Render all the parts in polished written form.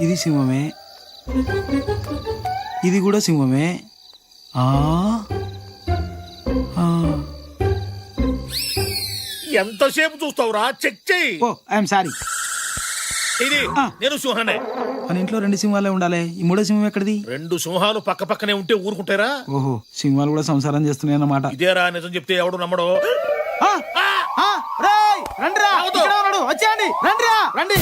ఇది సింహమే, ఇది కూడా సింహమే. ఎంతసేపు చూస్తావురా? చెక్ చెయ్యి. ఓ ఐఎమ్ సారీ. ఇది నేను సింహానే. మన ఇంట్లో 2 సింహాలే ఉండాలి, ఈ 3వ సింహం ఎక్కడిది? 2 సింహాలు పక్క పక్కనే ఉంటే ఊరుకుంటారా? ఓహో, సింహాలు కూడా సంసారం చేస్తున్నాయి అన్నమాట. ఇదేరా నిజం చెప్తే ఎవడు నమ్మడు. వచ్చేయండి, రండిరా, రండి.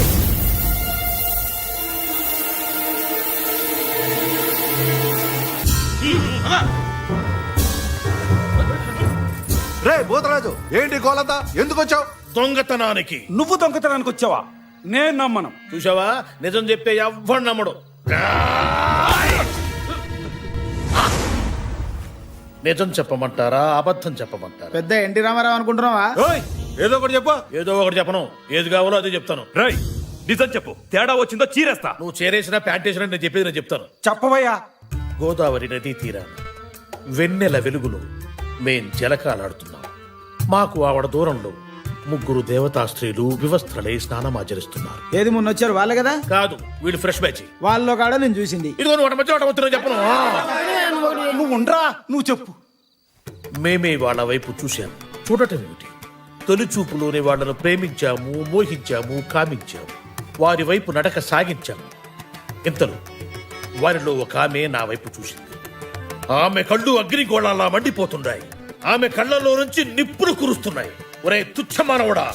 రే భూతరాజు, ఏంటి గోలంతా? ఎందుకు వచ్చావు? దొంగతనానికి. నువ్వు దొంగతనానికి వచ్చావా? నేను నమ్మను. చూసావా, నిజం చెప్తే ఎవ్వడు నమ్మడు. నిజం చెప్పమంటారా, అబద్ధం చెప్పమంటారా? పెద్ద ఎన్టీ రామారావు అనుకుంటున్నావా? ఏదో ఒకటి చెప్పు. ఏదో ఒకటి చెప్పను, ఏది కావాలో అదే చెప్తాను. రై నిజం చెప్పు, తేడా వచ్చిందో చీరేస్తా. నువ్వు చేరేసినా ప్యాంట్ వేసినా నేను చెప్పేది నేను చెప్తాను. చెప్పవయ్యా. గోదావరి నదీ తీరాన వెన్నెల వెలుగులో మేం జలకాలాడుతున్నాం. మాకు ఆవిడ దూరంలో 3 దేవతా స్త్రీలు వివస్త్రలై స్నానమాచరిస్తున్నారు. ఏది మొన్న వచ్చారు వాళ్ళే కదా? కాదు, వీళ్ళు ఫ్రెష్ బ్యాచ్. వాళ్ళలో కాడ నేను చూసింది. ఇదిగో నువ్వు మధ్య వస్తున్నా చెప్పను. నువ్వు ఉండరా, నువ్వు చెప్పు. మేమే వాళ్ళ వైపు చూశాము. చూడటం ఏమిటి, తొలి చూపులోనే వాళ్ళను ప్రేమించాము, మోహించాము, కామించాము. వారి వైపు నడక సాగించాము. ఇంతలో వారిలో ఒక ఆమె నా వైపు చూసింది. ఆమె కళ్ళు అగ్నిగోళాలా మండిపోతున్నాయి. ఆమె కళ్ళలో నుంచి నిప్పులు కురుస్తున్నాయి. ఒరే తుచ్చమానవుడా,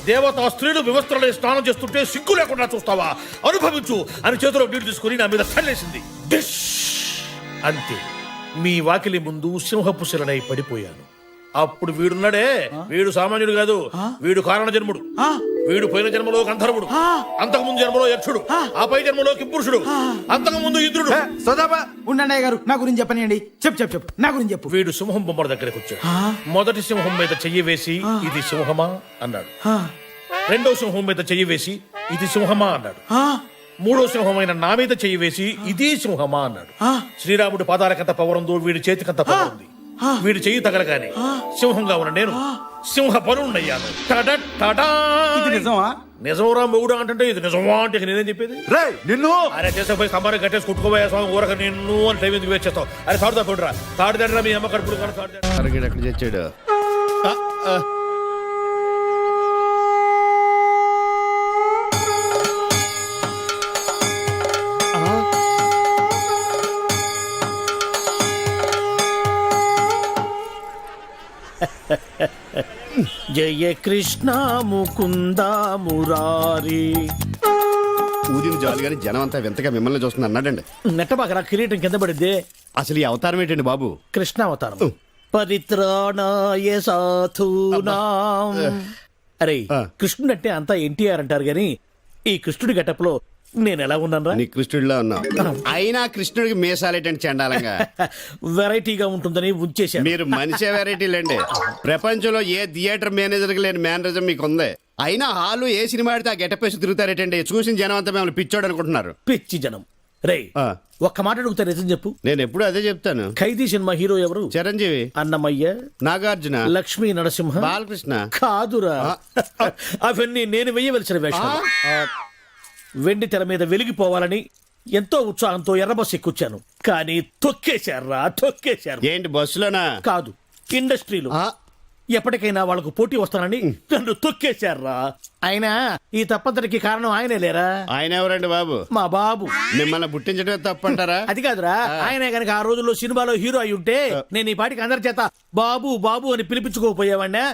దేవతా స్త్రీలు వివస్త్రలై స్నానం చేస్తుంటే సిగ్గు లేకుండా చూస్తావా? అనుభవించు అని చేతిలో నీళ్లు తీసుకుని నా మీద చల్లేసింది. డిష్ అంతే, మీ వాకిలి ముందు సింహపు శిలనై పడిపోయాను. అప్పుడు వీడున్నాడే, వీడు సామాన్యుడు కాదు, వీడు కారణ జన్ముడు. వీడు పోయిన జన్మలో గంధర్వుడు, అంతకు ముందు జన్మలో యక్షుడు, ఆ పై జన్మలో కింపురుషుడు, అంతకు ముందు ఇంద్రుడు. ఉండండి గారు, నా గురించి చెప్పనియండి. చెప్పు, నా గురించి చెప్పు. వీడు సింహం బొమ్మల దగ్గరకు వచ్చాడు. మొదటి సింహం మీద చెయ్యి వేసి ఇది సింహమా అన్నాడు. రెండో సింహం మీద చెయ్యి వేసి ఇది సింహమా అన్నాడు. మూడో సింహమైన నా మీద చెయ్యి వేసి ఇది సింహమా అన్నాడు. శ్రీరాముడి పాదాలకంత పవరుందో వీడి చేతికంత పవరుంది. వీడి చెయ్యి తగలగానే సింహంగా ఉన్న నేను సింహ పరుణ్ణయ్యాను. నిజంరా మొగుడు అంటే ఇది నిజమా అంటే నేనేం చెప్పేది? నిన్ను అరే చేసపోయి స్తంభాన్ని కట్టేసి కుట్టుకోబోయే స్వామి ఊరక నిన్ను అని టైం ఎందుకు వేస్ట్ చేస్తావు? అరే తాడుదా చూడరా, తాడుదండ్రా మీ అమ్మ కడుపుడు ఎక్కడ తెచ్చాడు? జయ కృష్ణ ముకుంద మురారి. ఊదిన జాలిగాని జనం అంతా వింతగా మిమ్మల్ని చూస్తుంది అన్నాడండి. నెట్టబాకరా, కిరీటం కింద పడిద్దే. అసలు ఈ అవతారం ఏంటండి బాబు? కృష్ణ అవతారం. పరిత్రాణాయ సాధూనాం. అరే కృష్ణుడు అంటే అంతా ఎన్టీఆర్ అంటారు గాని ఈ కృష్ణుడి గెటప్ లో నేను ఎలా ఉన్నాను? నీ కృష్ణుడిలో ఉన్నావు. అయినా కృష్ణుడికి మీసాలేటండి చండాలంగా. వెరైటీగా ఉంటుందని ఉంచేశాను. మీరు మనిషే వెరైటీలండి. ప్రపంచంలో ఏ థియేటర్ మేనేజర్ కి లేని మేనరిజం మీకు ఉంది. అయినా హాలు ఏ సినిమా ఆడితే ఆ గెటప్ వేసి తిరుగుతారేటండి. చూసిన జనం అంతా మిమ్మల్ని పిచ్చోడు అనుకుంటున్నారు. పిచ్చి జనం. రే ఒక్క మాట అడుగుతా, నిజం చెప్పు. నేను ఎప్పుడు అదే చెప్తాను. ఖైదీ సినిమా హీరో ఎవరు? చిరంజీవి, అన్నమయ్య, నాగార్జున, లక్ష్మీ నరసింహ, బాలకృష్ణ. కాదురా, అవన్నీ నేను వెయ్యవలసిన వేషాలు. వెండి తెర మీద వెలిగిపోవాలని ఎంతో ఉత్సాహంతో ఎర్రబస్ ఎక్కుచ్చాను. కానీ తొక్కేశారు. ఏంటి బస్సులోనా? కాదు, ఇండస్ట్రీలో. ఎప్పటికైనా వాళ్ళకు పోటీ వస్తానని నన్ను తొక్కేశారా. అయినా ఈ తప్పంతటికి కారణం ఆయనే లేరా? ఆయన ఎవరండి బాబు? మా బాబు. మిమ్మల్ని పుట్టించడమే తప్పంటారా? అది కాదురా, ఆయనే గనక ఆ రోజుల్లో సినిమాలో హీరో అయి ఉంటే నేను ఈ పాటికి అందరి చేత బాబు బాబు అని పిలిపించుకోపోయేవాడినా.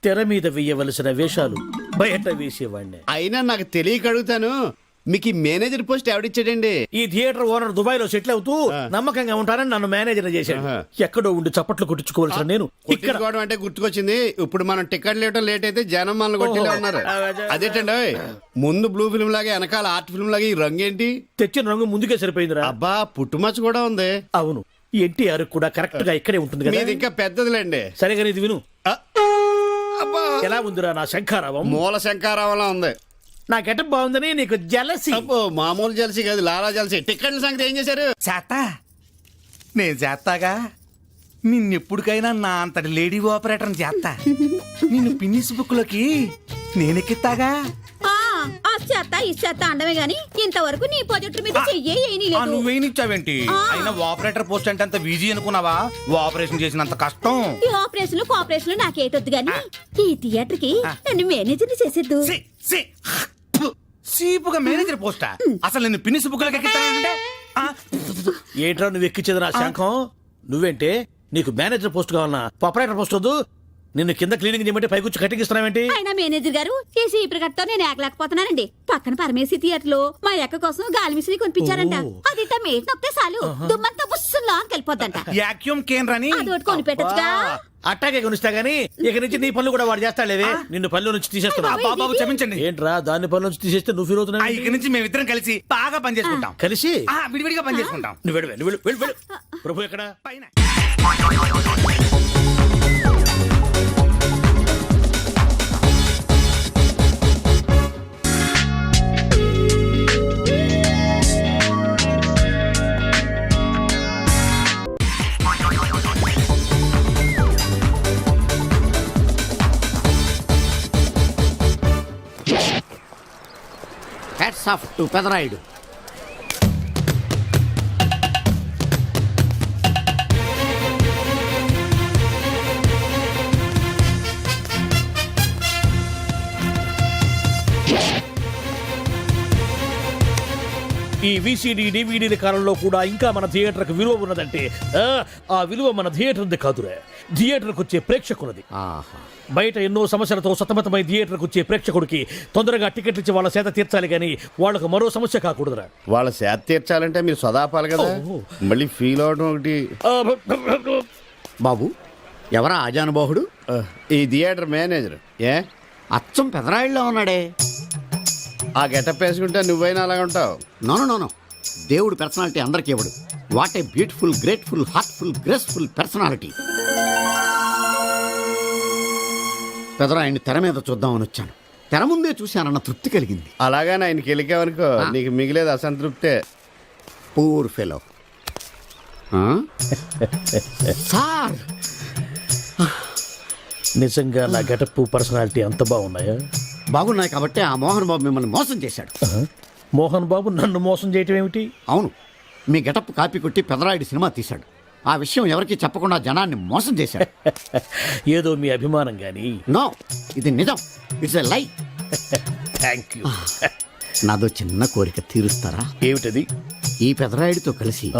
తెర మీద వేయవలసిన వేషాలు బయట వేసేవాడిని. అయినా నాకు తెలియక అడుగుతాను, మీకు ఈ మేనేజర్ పోస్ట్ ఎవడిచ్చాడండి? ఈ థియేటర్ ఓనర్ దుబాయ్ లో సెటిల్ అవుతూ నమ్మకంగా ఉంటారని నన్ను మేనేజర్ చేశాడు. ఎక్కడో ఉండి చప్పట్లు కొట్టించుకోవాల్సిన నేను ఇక్కడ అంటే గుర్తుకొచ్చింది. ఇప్పుడు మనం టికెట్ లేవటం లేట్ అయితే జనం మనల్ని కొట్టేలా ఉన్నారు. అదేటండి, ముందు బ్లూ ఫిల్మ్ లాగా వెనకాల ఆర్ట్ ఫిల్మ్ లాగా ఈ రంగు ఏంటి? తెచ్చిన రంగు ముందుకే సరిపోయిందిరా. అబ్బా, పుట్టుమచ్చ కూడా ఉంది. అవును, ఎన్టీఆర్ కూడా కరెక్ట్ గా ఇక్కడే ఉంటుంది కదా. ఇది ఇంకా పెద్దదిలేండి. సరేగా ఇది విను. ఎలా ఉందిరా నా శంఖారావం? మూల శంఖారావంలా ఉంది. నా గెటప్ బాగుందని నీకు జలసి? మామూలు జలసి కాదు, లాలా జలసి. టికెట్ల సంగతి ఏం చేశారు? చేస్తా, నేను చేస్తాగా. నిన్నెప్పుడికైనా నా అంతటి లేడీ ఆపరేటర్ చేస్తా. నిన్ను పిన్నిస్ బుక్ లోకి నేనెక్కిస్తాగా. ఆ ఇచ్చేస్తా అండమే గాని ఇంతవరకు నీ ప్రాజెక్టు మీద చెయ్యే ఏమీ ఆ, లేదు. నువ్వేనిచ్చావేంటి అయినా ఆపరేటర్ పోస్ట్ అంటే అంత ఈజీ అనుకున్నావా ఆపరేషన్ చేసినంత కష్టం ఈ ఆపరేషన్లు కోఆపరేషన్లు నాకేటొద్దు గాని ఈ థియేటర్ కి నన్ను మేనేజర్ చేసేద్దు. సి, సి, ఫు, సీపుగా మేనేజర్ పోస్టా అసలు నేను పిన్ని బుక్కులకి ఎక్కిస్తానంటే ఏంట్రా నువ్వు ఎక్కించేది నా శంఖం? నువ్వేంటే నీకు మేనేజర్ పోస్ట్ కావాలన్నా ఆపరేటర్ పోస్ట్ వద్దు. నిన్ను కింద క్లీనింగ్ చేయమంటే పైకొచ్చి కటింగ్ ఇస్తున్నావేంటి? ఆయన మేనేజర్ గారు ఈ సీపర్ కట్తో నేను ఏకలేకపోతున్నానండి. పక్కన పరమేశి థియేటర్ లో మా ఎక్క కోసం గాలి మిషన్ కొనిపించారంట. అది ఇట్ట మేట్ నొక్కితే చాలు దుమ్మంతా బుస్సులా వెళ్ళిపోద్దంట. యాక్యూమ్ కేన్ రాని అది ఒకటి కొని పెట్టచ్చుగా. అట్టాగే కొనిస్తా గానీ ఇక నుంచి నీ పనులు కూడా వాడు చేస్తాడులేవే. నిన్ను పనుల నుంచి తీసేస్తున్నా. బాబు క్షమించండి ఏంట్రా దాన్ని పనుల నుంచి తీసేస్తే నువ్వు ఫీల్ ఆ, అవుతున్నావు? ఇక నుంచి మేమిద్దరం కలిసి బాగా పని చేసుకుంటాం కలిసి విడివిడిగా పని చేసుకుంటాం నువ్వు వెళ్ళు, వెళ్ళు, వెళ్ళు, వెళ్ళు, వెళ్ళు. ప్రభు ఎక్కడ? పైన హ్యాట్స్ ఆఫ్ టు పెదరాయుడు. ఈ విసిడి డివిడీల కాలంలో కూడా ఇంకా మన థియేటర్ కు విలువ ఉన్నదంటే ఆ విలువ మన థియేటర్ కాదురా, థియేటర్ వచ్చే ప్రేక్షకులది. బయట ఎన్నో సమస్యలతో సతమతమై థియేటర్ వచ్చే ప్రేక్షకుడికి తొందరగా టికెట్లు ఇచ్చి వాళ్ళ సేత తీర్చాలి గానీ వాళ్ళకు మరో సమస్య కాకూడదురా. వాళ్ళ శాత తీర్చాలంటే మీరు సదాపాలి కదా. మళ్ళీ ఫీల్ అవడం ఒకటి. బాబు ఎవరా ఆజానుబాహుడు? ఈ థియేటర్ మేనేజర్. ఏ అచ్చం పెదరాయిల్లో ఉన్నాడే. ఆ గెటప్ వేసుకుంటే నువ్వైనా అలాగ ఉంటావు. నో దేవుడు పర్సనాలిటీ అందరికీ ఇవ్వడు. What a beautiful grateful heartful graceful personality. పెదరాయిని తెర మీద చూద్దామని వచ్చాను. తెర ముందే చూశానన్న తృప్తి కలిగింది. అలాగని ఆయనకి వెళ్ళికావనుకో నీకు మిగిలేదు అసంతృప్తే. Poor fellow. సార్ నిజంగా నా గెటప్ పర్సనాలిటీ అంత బాగున్నాయా? బాగున్నాయి కాబట్టి ఆ మోహన్ బాబు మిమ్మల్ని మోసం చేశాడు. మోహన్ బాబు నన్ను మోసం చేయటం ఏమిటి? అవును, మీ గెటప్ కాపీ కొట్టి పెదరాయుడు సినిమా తీశాడు. ఆ విషయం ఎవరికీ చెప్పకుండా జనాన్ని మోసం చేశాడు. ఏదో మీ అభిమానం గాని. నో, ఇది నిజం. ఇట్స్ ఎ లై. Thank you. నాదో చిన్న కోరిక తీరుస్తారా? ఏమిటది? ఈ పెదరాయుడితో కలిసి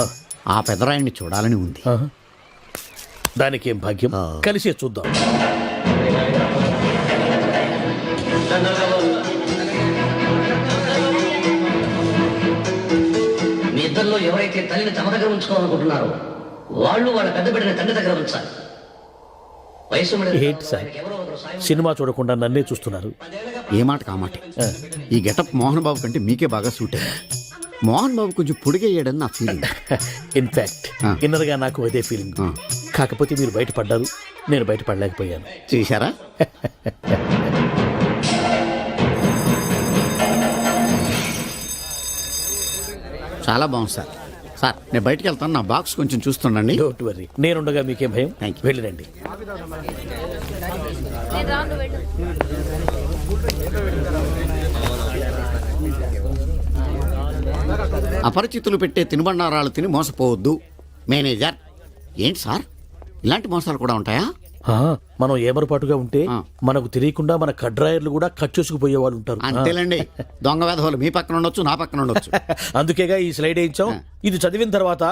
ఆ పెదరాయుడిని చూడాలని ఉంది. దానికేం భాగ్యం, కలిసే చూద్దాం. మీ ఇద్దరిలో ఎవరైతే తల్లిని తమ దగ్గర ఉంచుకోవాలనుకుంటున్నారో వాళ్ళు వాళ్ళ పెద్ద బిడ్డని తండ్రి దగ్గర ఉంచాలి. వయసు ఏంటి సార్ సినిమా చూడకుండా నన్నే చూస్తున్నారు? ఏ మాట కామాటే. ఈ గెటప్ మోహన్ బాబు కంటే మీకే బాగా సూట్ అయ్యింది. మోహన్ బాబు కొంచెం పొడిగయ్యాడని నా ఫీలింగ్. ఇన్ఫాక్ట్ ఇన్నర్గా నాకు అదే ఫీలింగ్. కాకపోతే మీరు బయటపడ్డారు, నేను బయటపడలేకపోయాను. చూశారా? చాలా బాగుంది సార్. సార్ నేను బయటికి వెళ్తాను, నా బాక్స్ కొంచెం చూస్తుండండి. డోంట్ వరీ, నేనుండగా మీకేం భయం. Thank you. వెళ్ళిరండి. అపరిచితులు పెట్టే తినుబండారాలు తిని మోసపోవద్దు. మేనేజర్. ఏంటి సార్, ఇలాంటి మోసాలు కూడా ఉంటాయా? మనం ఏమరపాటుగా ఉంటే ఆ. మనకు తెలియకుండా మన కడ్రాయర్లు కూడా కట్ చేసుకుపోయే వాళ్ళు ఉంటారు. అంతేలేండి. దొంగ వేధవులు మీ పక్కన ఉండొచ్చు, నా పక్కన ఉండొచ్చు. అందుకేగా ఈ స్లైడ్ వేయించాం. ఇది చదివిన తర్వాత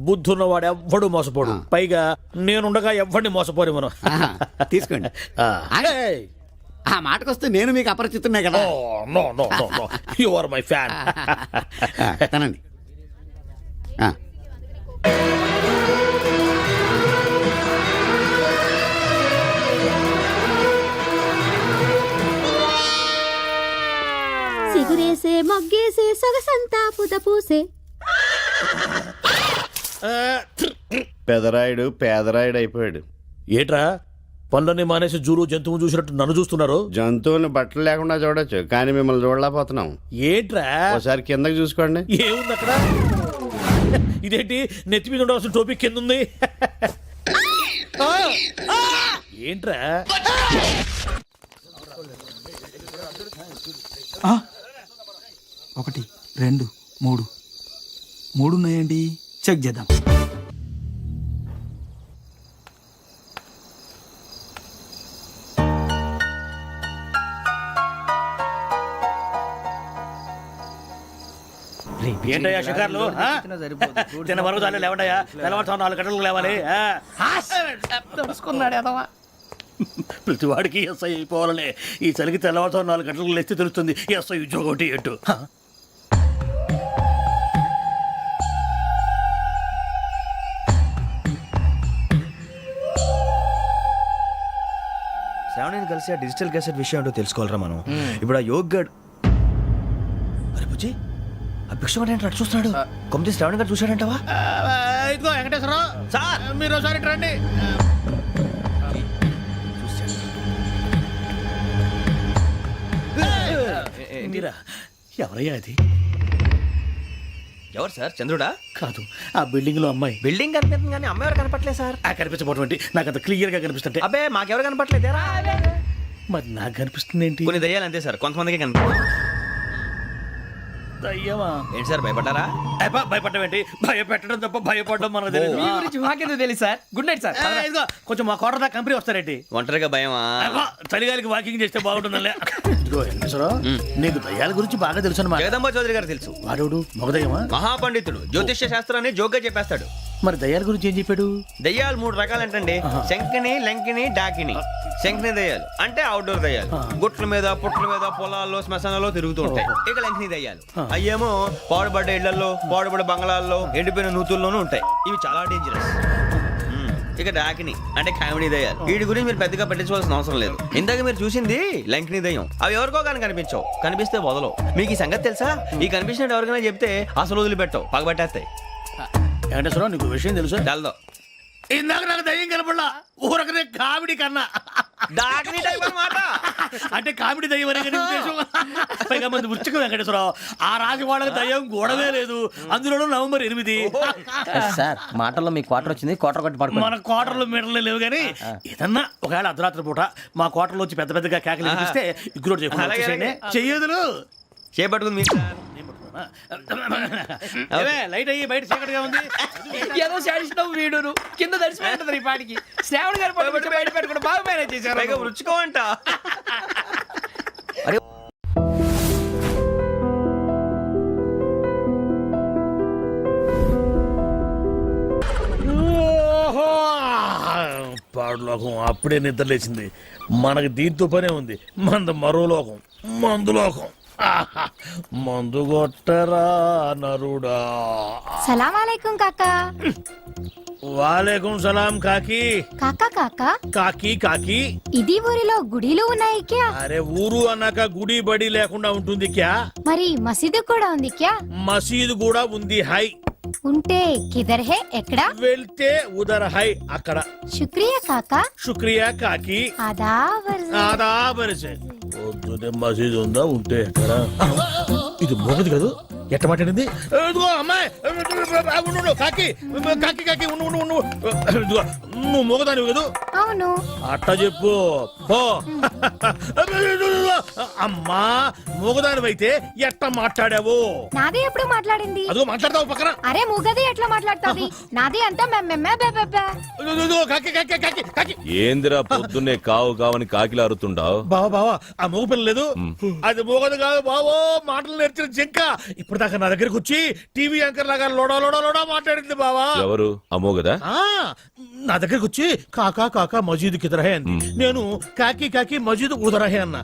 బుద్ధున్నవాడు ఎవ్వడు మోసపోడు. పైగా నేనుండగా ఎవ్వడిని మోసపోని మనం. ఆహా, తీసుకోండి. ఆ మాటకొస్తే నేను మీకు అపరిచితున్నే కదా. You are my fan. తనండి. సిగురేసే మొగ్గేసే సొగసంతా పుత పూసే. పెదరాయుడు పేదరాయుడు అయిపోయాడు. ఏట్రా పనులన్నీ మానేసి జూలు జంతువు చూసినట్టు నన్ను చూస్తున్నారు? జంతువుని బట్టలు లేకుండా చూడొచ్చు, కానీ మిమ్మల్ని చూడలేకపోతున్నాం. ఏంట్రా ఒకసారి కిందకి చూసుకోండి. ఏముంది అక్కడ? ఇదేంటి నెత్తి మీద ఉండవలసిన టోపిక్ కింద ఉంది? ఏంట్రా? 1 2 3 3 ఉన్నాయండి. చెక్ చేద్దాం. ఏంటయ్యా షికార్లు తిన్న వరకు చాలు లేవండయ్యా. తెల్లవారుతో 4 గంటలకు లేవాలి. తెలుసుకున్నాడు ఎదవా. ప్రతి వాడికి ఎస్ఐ అయిపోవాలనే ఈ చలికి తెల్లవారుతో 4 గంటలకు లేస్తే తెలుస్తుంది ఎస్ఐ ఉద్యోగం ఒకటి ఎట్టు. శ్రావణిని కలిసి ఆ డిజిటల్ క్యాసెట్ విషయం ఏంటో తెలుసుకోవాలరా మనం. ఇప్పుడు ఆ యోగ్ గడ్ అరే బుజ్జి ఆ భిక్షం అంటే అటు చూస్తున్నాడు. కొమ్మతి శ్రావణి గారు చూశాడంటావా? ఇదిగో వెంకటేశ్వరరావు సార్, మీరు ఒకసారి ఇటు రండి. మీరా? ఎవరయ్యా అది? ఎవరు సార్? చంద్రుడా? కాదు, ఆ బిల్డింగ్ లో అమ్మాయి. బిల్డింగ్ కనిపిస్తుంది కానీ అమ్మ ఎవరు కనపట్లేదు సార్. కనిపించబోటువంటి నాకు అంత క్లియర్ గా కనిపిస్తుంటే. అబ్బే మాకెవరు కనపట్లేదేరా? మరి నాకు కనిపిస్తుంది ఏంటి? కొన్ని దయ్యాలు అంతే సార్, కొంతమందికి కనిపి. అయ్యమా ఏంటి సార్ భయపడ్డారా? భయపడడం ఏంటి? భయపెట్టడం తప్ప భయపడడం మనకు తెలియదు. మాకేదో తెలియదు సార్. Good night sir. ఇదిగో కొంచెం మా కోట దాకా కంపెనీ వస్తారేంటి? ఒంటరిగా భయమా? చలిగాలికి వాకింగ్ చేస్తే బాగుంటుందిలే. ఇదిగో వెంకటేశ్వరరావు, నీకు దయ్యాల గురించి బాగా తెలుసు అన్నమాట. జగదంబ చౌదరి గారు తెలుసు. వాడు మగదయ్యమా? మహాపండితుడు, జ్యోతిష్య శాస్త్రాన్ని జోగ్గా చెప్పేస్తాడు. మరి దయ్యాల గురించి ఏం చెప్పాడు? దయ్యాలు 3 రకాలంటండి. శంకిని, లంకిని, డాకిని. శంకిని దయ్యాలు అంటే అవుట్డోర్ దయ్యాలు, గుట్ల మీద పుట్ల మీద పొలాల్లో శ్మశానాల్లో తిరుగుతూ ఉంటాయి. ఇక లంకిని దయ్యాలు అయ్యేమో పాడుబడ్డ ఇళ్లలో, పాడుబడ్డ బంగ్లాల్లో, ఎండిపోయిన నూతుల్లోనూ ఉంటాయి. ఇవి చాలా డేంజరస్. ఇక డాకిని అంటే కామెడీ దయ్యాలు. వీటి గురించి మీరు పెద్దగా పట్టించుకోవాల్సిన అవసరం లేదు. ఇందాక మీరు చూసింది లంకిని దయ్యం. అవి ఎవరికో కానీ కనిపించవు, కనిపిస్తే వదలవు. మీకు ఈ సంగతి తెలుసా? ఈ కనిపించినట్టు ఎవరికైనా చెప్తే అసలు వదిలిపెట్టవు, పగబట్టేస్తాయి. వెంకటేశ్వరరావు, నీకు విషయం తెలుసు? డల్దో ఇందాక నాకు దయ్యం కనపడలా, ఊరకనే కామెడీ కన్నా. డాకిని టైప్ అన్నమాట. అంటే కామెడీ దయ్యం అనే కదా ఉద్దేశం. పైగా మంది ఉచ్చకం వెంకటేశ్వరరావు. ఆ రాజు వాళ్ళకి దయ్యం గొడవే లేదు, అందులోనూ నవంబర్ 8. సార్ మాటల్లో మీ క్వార్టర్ వచ్చింది, క్వార్టర్ కొట్టి పడుకో. మన క్వార్టర్లో మీటర్లు లేవు కానీ ఏదన్నా ఒకవేళ అర్ధరాత్రి పూట మా క్వార్టర్లో వచ్చి పెద్ద పెద్దగా కేకలు వినిపిస్తే ఇగ్గురు చెయ్యదులు చేపట్టుకుంది మీకు. లైట్ అయ్యి బయట చీకటిగా ఉంది. ఏదో శాడిస్తావు వీడును కింద దర్శనం ఈ పాటికి. శ్రావణ్ గారు పట్టుబట్టి బయట పెట్టుకుంటే బాగా మేనేజ్ చేశారు. పైగా రుచుకోమంట. పాడు లోకం అప్పుడే నిద్ర లేచింది. మనకి దీంతో పనే ఉంది. మంద మరో లోకం, మందు లోకం. మందు కొట్టరా నరుడా. సలాం అలైకుం కాకా. వాలేకుం సలాం కాకి. కాకా కాకా కాకి కాకి. ఇది ఊరిలో గుడిలు ఉన్నాయి క్యా? అరే ఊరు అన్నాక గుడి బడి లేకుండా ఉంటుంది క్యా? మరి మసీదు కూడా ఉంది క్యా? మసీదు కూడా ఉంది. హై ఉంటే కిదర్ హే ఎక్కడా? వెళ్తే ఉదర్ హై అక్కడ. శుక్రియా కాకా. శుక్రియా కాకి. ఆదాబరిసే. పొద్దునే మసీదు ఉందా? ఉంటే ఎక్కడ? ఇది మోగది కాదు, ఎట్ట మాట్లాడింది? ఇదిగో అమ్మాయి, కాకి కాకి కాకి ఇదిగో నువ్వు మోగదానివి కదూ? అవును. అట్ట చెప్పు పో. అమ్మా మోగదానివైతే ఎట్ట మాట్లాడావు? నాది ఎప్పుడు మాట్లాడింది? అదిగో మాట్లాడతావు పక్కన. అరే మూగది ఎట్లా మాట్లాడుతుంది? నాది అంతా కాకి కాకి కాకి కాకి. ఏందిరా పొద్దున్నే కావు కావని కాకిలా అరుతుండావు? బావా బావా, ఆ మోగ పిల్ల లేదు, అది మోగదు కాదు బావో, మాటలు నేర్చిన జింక. ఇప్పుడు దాకా నా దగ్గరకు వచ్చి టీవీ యాంకర్ లాగా లోడా లోడా లోడా మాట్లాడింది బావా. ఎవరు అమ్మోగదా? నా దగ్గరకు వచ్చి కాకా కాకా మజీదు కిదరహే అంది. నేను కాకి కాకి మజీదు ఉదరహే అన్నా.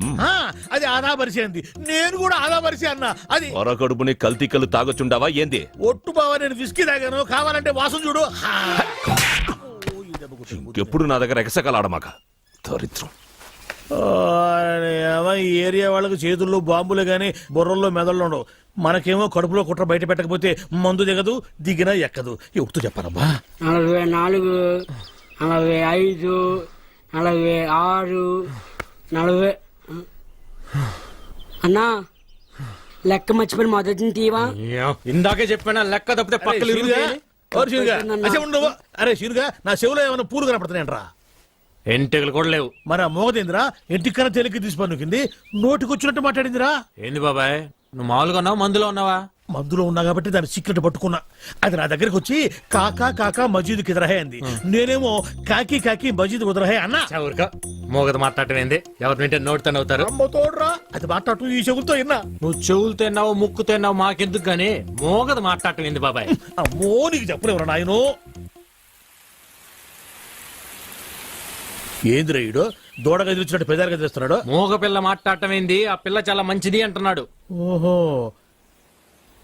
అది ఆదా పరిచే అంది, నేను కూడా ఆదా పరిచే అన్నా. అది కడుపుని కల్తీ కళ్ళు తాగొచ్చుండావా ఏంది? ఒట్టు బావా, నేను విస్కీ తాగాను, కావాలంటే వాసన చూడు. ఎప్పుడు నా దగ్గర ఎగసకలాడమాక దరిద్రం. ఈ ఏరియా వాళ్ళకి చేతుల్లో బాంబులే గాని బుర్రల్లో మెదళ్ళు ఉండవు. మనకేమో కడుపులో కుట్ర బయట పెట్టకపోతే మందు దిగదు, దిగినా ఎక్కదు. ఎప్పుడు చెప్పారబ్బా? 44, 45, 46, 40. అన్నా లెక్క మర్చిపోయి మొదటి తీవా. ఇందాకే చెప్పాను లెక్క తప్పితే పక్కలు అరే శీరుగా, నా చెవులో ఏమైనా పూలు కనపడుతున్నాయంట్రా? ఎంటెకలు కూడా లేవు. మరి ఆ మోగదేంద్రా ఎంటికన్నా తేలిక తీసి పన్నుకింది, నోటికొచ్చినట్టు మాట్లాడిందిరా. ఏంది బాబాయ్ నువ్వు మామూలుగా ఉన్నావా మందులో ఉన్నావా? మందులో ఉన్నా కాబట్టి దాని సీక్రెట్ పట్టుకున్నా. అది నా దగ్గరకు వచ్చి కాకా కాకా మజీద్ కిదరహే అంది. నేనేమో కాకి కాకి మజీద్ కుదరహే అన్నా. ఊరుకో, మోగదు మాట్లాడటం ఏంది? ఎవరి వింటే నోటితో అవుతారు. అమ్మ తోడ్రా, అది మాట్లాడుతూ ఈ చెవులతో విన్నా. నువ్వు చెవులు తిన్నావు ముక్కు తిన్నావు మాకెందుకు గానీ మోగదు మాట్లాడటం ఏంది బాబాయ్? అమ్మో నీకు చెప్పలేవరా నాయనో. ఏందిరా ఈడు దూడ గదిలిచ్చినట్టు పెదాలు గదిలిస్తున్నాడు? మోగ పిల్ల మాట్లాడటం ఏంది? ఆ పిల్ల చాలా మంచిది అంటున్నాడు. ఓహో,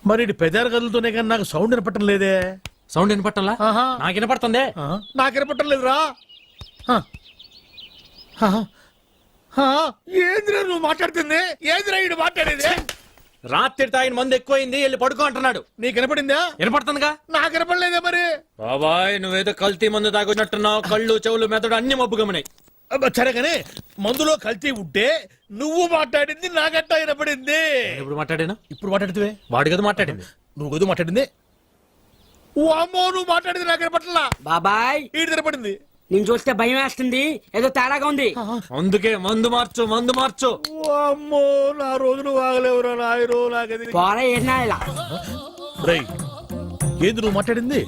మరి ఇటు పెదాలు గదులుతూనే కానీ నాకు సౌండ్ వినపట్టం లేదే. సౌండ్ వినపట్టంలా? ఆహా. నాకు వినపడుతుంది. నాకు వినపట్టం లేదురా. ఏందిరా నువ్వు మాట్లాడుతుంది? ఏందిరా ఈడు మాట్లాడేది? రాత్రి తాగిన మందు ఎక్కువైంది వెళ్ళి పడుకో అంటున్నాడు. నీకు వినపడిందా? వినపడుతుందిగా. నాకు వినపడలేదే మరి. బాబాయ్ నువ్వేదో కల్తీ మందు తాగున్నట్టున్నావు. కళ్ళు చెవులు మెదడు అన్ని మబ్బు గమనాయి. సరే కానీ మందులో కల్తీ ఉంటే నువ్వు మాట్లాడింది నాగట్టా వినపడింది. ఇప్పుడు మాట్లాడాను. ఇప్పుడు మాట్లాడితే వాడి కదా మాట్లాడింది. నువ్వు గదు మాట్లాడింది. ఓ అమ్మో, నువ్వు మాట్లాడింది నాకు వినపట్లా. బాబాయ్ ఈడు వినపడింది. నేను చూస్తే భయం వేస్తుంది, ఏదో తేడాగా ఉంది. అందుకే మందు మార్చు మందు మార్చు. ఓ అమ్మో, నా రోజులు వాగలేవురా నాయనో. నాకది పోరా ఏనా ఇలా రై, ఏంది నువ్వు మాట్లాడింది?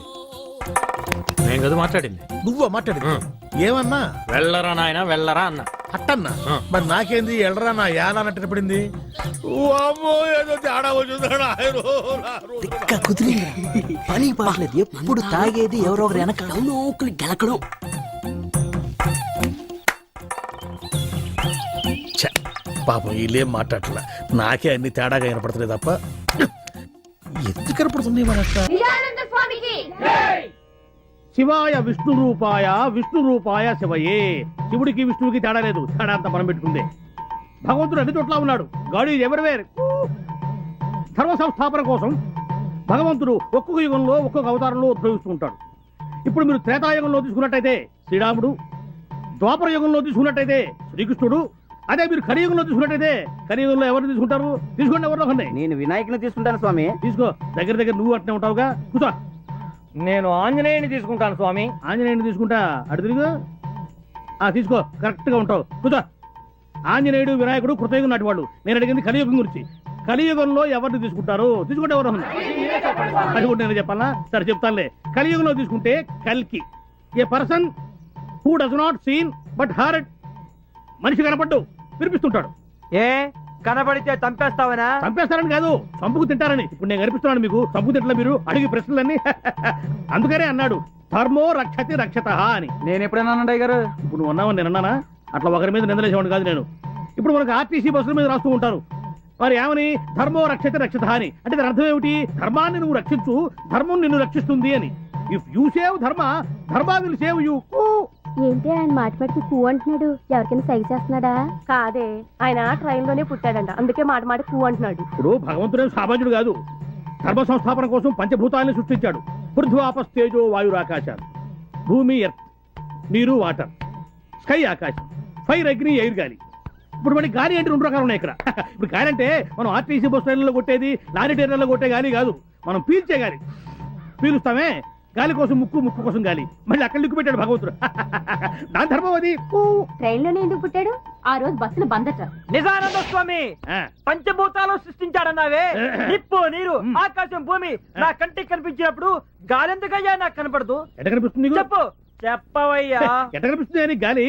నేను కదా మాట్లాడింది. నువ్వా మాట్లాడింది? ఏమన్నా? వెళ్ళరా నాయన వెళ్ళరా అన్న. అట్టన్నా? మరి నాకేంది ఎల్లరా నా యాన అన్నట్టు పడింది. ఓ అమ్మో, ఏదో తేడా వచ్చిందా నాయనో. కుదిరింది పని పాడలేదు. ఎప్పుడు తాగేది ఎవరో ఒకరు వెనక నౌకలు గెలకడం. ఛ, పాపం వీళ్ళేం మాట్లాడట్లా. నాకే అన్ని తేడాగా వినపడతలేదు తప్ప ఎందుకు కనపడుతుంది మన శివాయ విష్ణు రూపాయ విష్ణు రూపాయ శివయే. శివుడికి విష్ణువుకి తేడా లేదు. తేడా అంతా మనం పెట్టుకుందే. భగవంతుడు అన్ని చోట్ల ఉన్నాడు. God is everywhere. ధర్మ సంస్థాపన కోసం భగవంతుడు ఒక్కొక్క యుగంలో ఒక్కొక్క అవతారంలో ఉద్భవిస్తూ ఉంటాడు. ఇప్పుడు మీరు త్రేతాయుగంలో తీసుకున్నట్టయితే శ్రీరాముడు, ద్వాపర యుగంలో తీసుకున్నట్టయితే శ్రీకృష్ణుడు, అదే మీరు కలియుగంలో తీసుకున్నట్టయితే కలియుగంలో ఎవరిని తీసుకుంటారు? తీసుకోండి ఎవరిలో ఒకరిని. నేను వినాయకుని తీసుకుంటాను స్వామి. తీసుకో. దగ్గర దగ్గర నువ్వు అట్నే ఉంటావుగా. కూర్చో. నేను ఆంజనేయుని తీసుకుంటాను స్వామి. ఆంజనేయుని తీసుకుంటా. అటు తిరుగు. తీసుకో. కరెక్ట్ గా ఉంటావు. కూర్చో. ఆంజనేయుడు వినాయకుడు కృతయుగం నాటి వాళ్ళు. నేను అడిగింది కలియుగం గురించి. కలియుగంలో ఎవరిని తీసుకుంటారు? తీసుకుంటే ఎవరు? అది కూడా నేను చెప్పాలా? సరే చెప్తానులే. కలియుగంలో తీసుకుంటే కల్కి, a person who does not seen but heard. మనిషి కనపడ్డు వినిపిస్తుంటాడు. ఏ కనబడితే చంపేస్తావనా? చంపేస్తారని కాదు, చంపుకు తింటారని. ఇప్పుడు నేను కనిపిస్తున్నాను మీకు. చంపుకు తింటా మీరు అడిగి ప్రశ్నలన్నీ. అందుకనే అన్నాడు ధర్మో రక్షతి రక్షత అని. నేను ఎప్పుడైనా అన్నయ్య గారు? ఇప్పుడు నువ్వు ఉన్నావని నేను అన్నానా? అట్లా ఒకరి మీద నిందలేసేవాడు కాదు నేను. ఇప్పుడు మనకు ఆర్టీసీ బస్సుల మీద రాస్తూ ఉంటారు వారు ఏమని, ధర్మో రక్షతి రక్షత అని. అంటే దాని అర్థం ఏమిటి? ధర్మాన్ని నువ్వు రక్షించు, ధర్మం నిన్ను రక్షిస్తుంది అని. ఇఫ్ యూ సేవ్ ధర్మ, ధర్మ విల్ సేవ్ యూ. ఏంటి ఆయన మాటిమాటికి కూ అంటున్నాడు? ఎవరికైనా సైగ చేస్తున్నాడా? కాదే, ఆయన ట్రైన్ లోనే పుట్టాడంట, అందుకే మాటి కూ అంటున్నాడు. ఇప్పుడు భగవంతుడే సామాన్యుడు కాదు. ధర్మ సంస్థాపన కోసం పంచభూతాలను సృష్టించాడు. పృథ్వాపస్ తేజో వాయురాకాశాలు. భూమి ఎర్త్, నీరు వాటర్, స్కై ఆకాశం, ఫైర్ అగ్ని ఎయిర్ గాలి. ఇప్పుడు మనకి గాలి అంటే రెండు రకాలు ఉన్నాయి ఇక్కడ. ఇప్పుడు గాలి అంటే మనం ఆర్టీసీ బస్ ట్రైన్లలో కొట్టేది, లారీ టైర్లలో కొట్టే గాలి కాదు. మనం పీల్చే గాలి. పీలుస్తామే గాలి కోసం ముక్కు, ముక్కు కోసం గాలి. మళ్ళీ అక్కడ లిక్కు పెట్టాడు భగవంతుడు. దాని ధర్మం అది. ట్రైన్ లోనే ఎందుకు పుట్టాడు? ఆ రోజు బస్సులు బందట. నిజానంద స్వామి పంచభూతాలు సృష్టించాడన్నావే, నిప్పు నీరు ఆకాశం భూమి నా కంటికి కనిపించినప్పుడు గాలెందుకయ్యా నాకు కనపడదు? ఎట కనిపిస్తుంది? చెప్పు చెప్పవయ్యా. ఎట కనిపిస్తుంది అని గాలి?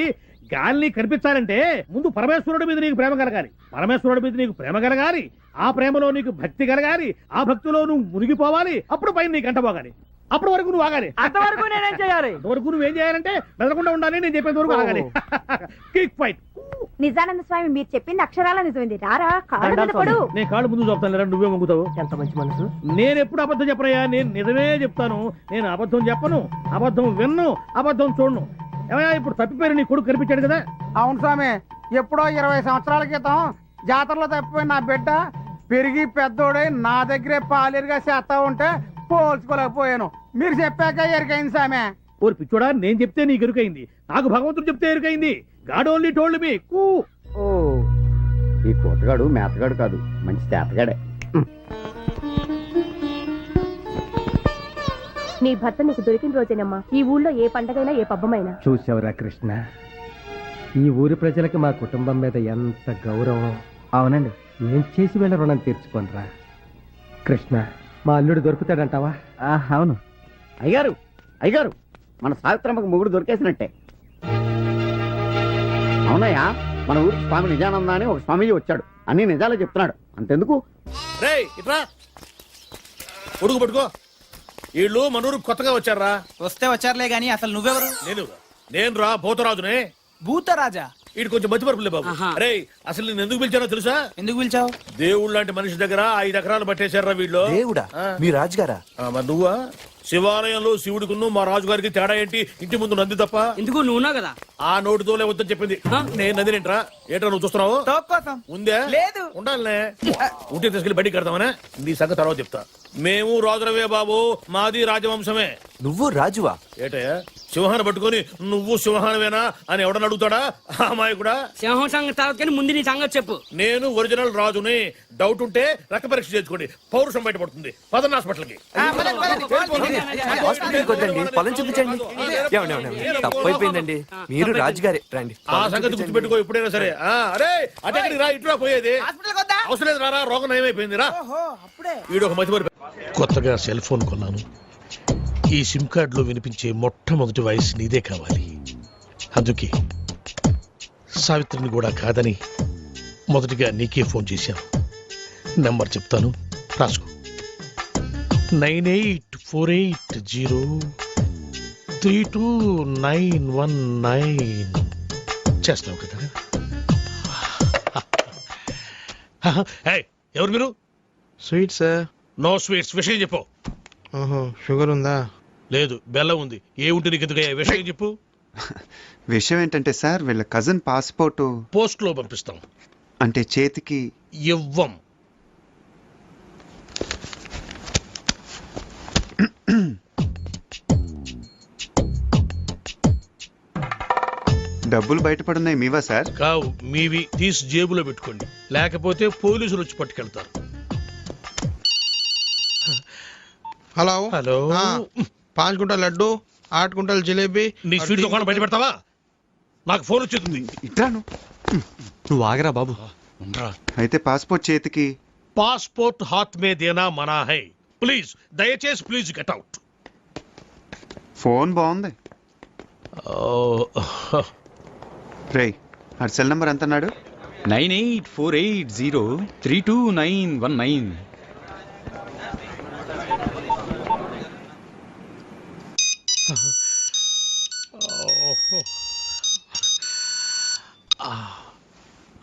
గాలిని కనిపించాలంటే ముందు పరమేశ్వరుడి మీద నీకు ప్రేమ కలగాలి. పరమేశ్వరుడి మీద నీకు ప్రేమ కలగాలి. ఆ ప్రేమలో నీకు భక్తి కలగాలి. ఆ భక్తిలో నువ్వు మునిగిపోవాలి. అప్పుడు పైన నీకు అంటపోగాలి. అప్పటి వరకు నువ్వు ఆగాలి. అంతవరకు నేనేం చేయాలి? అంతవరకు నువ్వేం చేయాలంటే బెదరకుండా ఉండాలి. నేను చెప్పేంత వరకు ఆగాలి. Quick fight. నిజానంద స్వామి మీరు చెప్పింది అక్షరాల నిజమైంది. రారా కాళ్ళ మీద పడు. నేను కాళ్ళు ముందు చూపుతాను, నువ్వే మొంగుతావు. ఎంత మంచి మనసు. నేను ఎప్పుడు అబద్ధం చెప్పనయ్యా. నేను నిజమే చెప్తాను. నేను అబద్ధం చెప్పను, అబద్ధం విన్ను, అబద్ధం చూడను. ఏమయ్యా ఇప్పుడు తప్పిపోయిన నీ కొడుకు కనిపించాడు కదా? అవును స్వామి, ఎప్పుడో 20 సంవత్సరాల క్రితం జాతరలో తప్పిపోయిన నా బిడ్డ పెరిగి పెద్దోడై నా దగ్గరే పాలేరుగా చేస్తా ఉంటే పోల్చుకోలేకపోయాను. మీరు చెప్పాక ఎరుకైంది సామె. ఓరి పిచ్చోడా, నేను చెప్తే నీకు ఎరుకైంది. నాకు భగవంతుడు చెప్తే ఎరుకైంది. God only told me. ఓ ఈ కోతగాడు మేతగాడు కాదు, మంచి చేతగాడే. నీ భర్త నీకు దొరికిన రోజేనమ్మా ఈ ఊళ్ళో ఏ పండగైనా ఏ పబ్బమైనా. చూసావురా కృష్ణ, ఈ ఊరి ప్రజలకి మా కుటుంబం మీద ఎంత గౌరవం. అవునండి, ఏం చేసి వెళ్ళ రుణం తీర్చుకోనరా కృష్ణ. మా అల్లుడు దొరుకుతాడంటావా? అవును అయ్యారు, అయ్యారు మన సావిత్రమ్మకు మొగుడు దొరికేసినట్టే. అవునయ్యా, మన ఊరికి స్వామి నిజానంద అని ఒక స్వామీజీ వచ్చాడు, అన్ని నిజాలే చెప్తున్నాడు. అంతెందుకు, రేయ్ ఇట్రా, ఉడుకు పట్టుకో. వీళ్ళు మనూరు కొత్తగా వచ్చారా? వస్తే వచ్చారులే గాని అసలు నువ్వెవరు? నేను రా భూతరాజునే. భూతరాజా? వీడు కొంచెం మతిమరుపులే బాబు. అరే అసలు నేను ఎందుకు పిలిచానో తెలుసా? ఎందుకు పిలిచావు? దేవుడు లాంటి మనిషి దగ్గర 5 ఎకరాలు పట్టేశారా వీళ్ళు. దేవుడా? మీ రాజుగారా? మరి నువ్వా? శివాలయంలో శివుడికును మా రాజుగారికి తేడా ఏంటి? ఇంటి ముందు నంది తప్ప. ఎందుకు నువ్వున్నావు కదా? ఆ నోటితోలే వద్దని చెప్పింది. నేను నందినేంట్రా? ఏంట్రా నువ్వు చూస్తున్నావు? ఉందే లేదు. ఉండాలనే ఉంటే తీసుకెళ్లి బడి కడతామనే. నీ సంగతి తర్వాత చెప్తా. మేము రాజులవే బాబు, మాది రాజవంశమే. నువ్వు రాజువా? ఏటయ్యా సింహాన్ని పట్టుకొని నువ్వు సింహానవేనా అని ఎవడని అడుగుతాడా? అమాయకుడా. సింహం సంగతి తర్వాత కానీ ముందు నీ సంగతి చెప్పు. నేను ఒరిజినల్ రాజుని. డౌట్ ఉంటే రక్త పరీక్ష చేసుకోండి, పౌరుషం బయటపడుతుంది. పదన్న హాస్పిటల్కి. హాస్పిటల్కి వద్దండి, పొలం చూపించండి. తప్పైపోయిందండి, మీరు రాజుగారే. రండి. ఆ సంగతి గుర్తుపెట్టుకో ఎప్పుడైనా సరే. అరే అటెక్కడికి రా, ఇటురా పోయేది. అవసరం లేదు, రారా, రోగం నయమైపోయింది రా. వీడు ఒక మతి. కొత్తగా సెల్ ఫోన్ కొన్నాను. ఈ సిమ్ కార్డులో వినిపించే మొట్టమొదటి వాయిస్ నీదే కావాలి. అందుకే సావిత్రిని కూడా కాదని మొదటిగా నీకే ఫోన్ చేశాను. నెంబర్ చెప్తాను, రాసుకో. 9848032919. చేస్తున్నావు కదా? ఎవరు మీరు? Sweet sir. No sweets. విషయం చెప్పు. షుగర్ ఉందా? లేదు, బెల్లం ఉంది. ఏ ఉంటే నీకు ఎందుకయ్యా? విషయం చెప్పు. విషయం ఏంటంటే సార్, వీళ్ళ కజిన్ పాస్పోర్ట్ పోస్ట్ లో పంపిస్తాం. అంటే చేతికి ఇవ్వం. డబ్బులు బయటపడున్నాయి. మీవా సార్? కావు, మీవి. తీసి జేబులో పెట్టుకోండి, లేకపోతే పోలీసులు వచ్చి పట్టుకెళ్తారు. Hello hello. 5 కుంటల్ లడ్డు, 8 కుంటల్ జిలేబీ. నీ స్వీట్ దుకాణం బయట పెడతావా? నాకు ఫోన్ వచ్చేస్తుంది. ఇట్రాను. నువ్వు ఆగరా బాబు. అయితే పాస్పోర్ట్ చేతికి. పాస్పోర్ట్ హాత్ మే దేనా మనా హై. ప్లీజ్, దయచేసి ప్లీజ్ గెట్ అవుట్. ఫోన్ బాగుంది. రేయ్, ఆ సెల్ నంబర్ ఎంత అన్నాడు? 9848032919.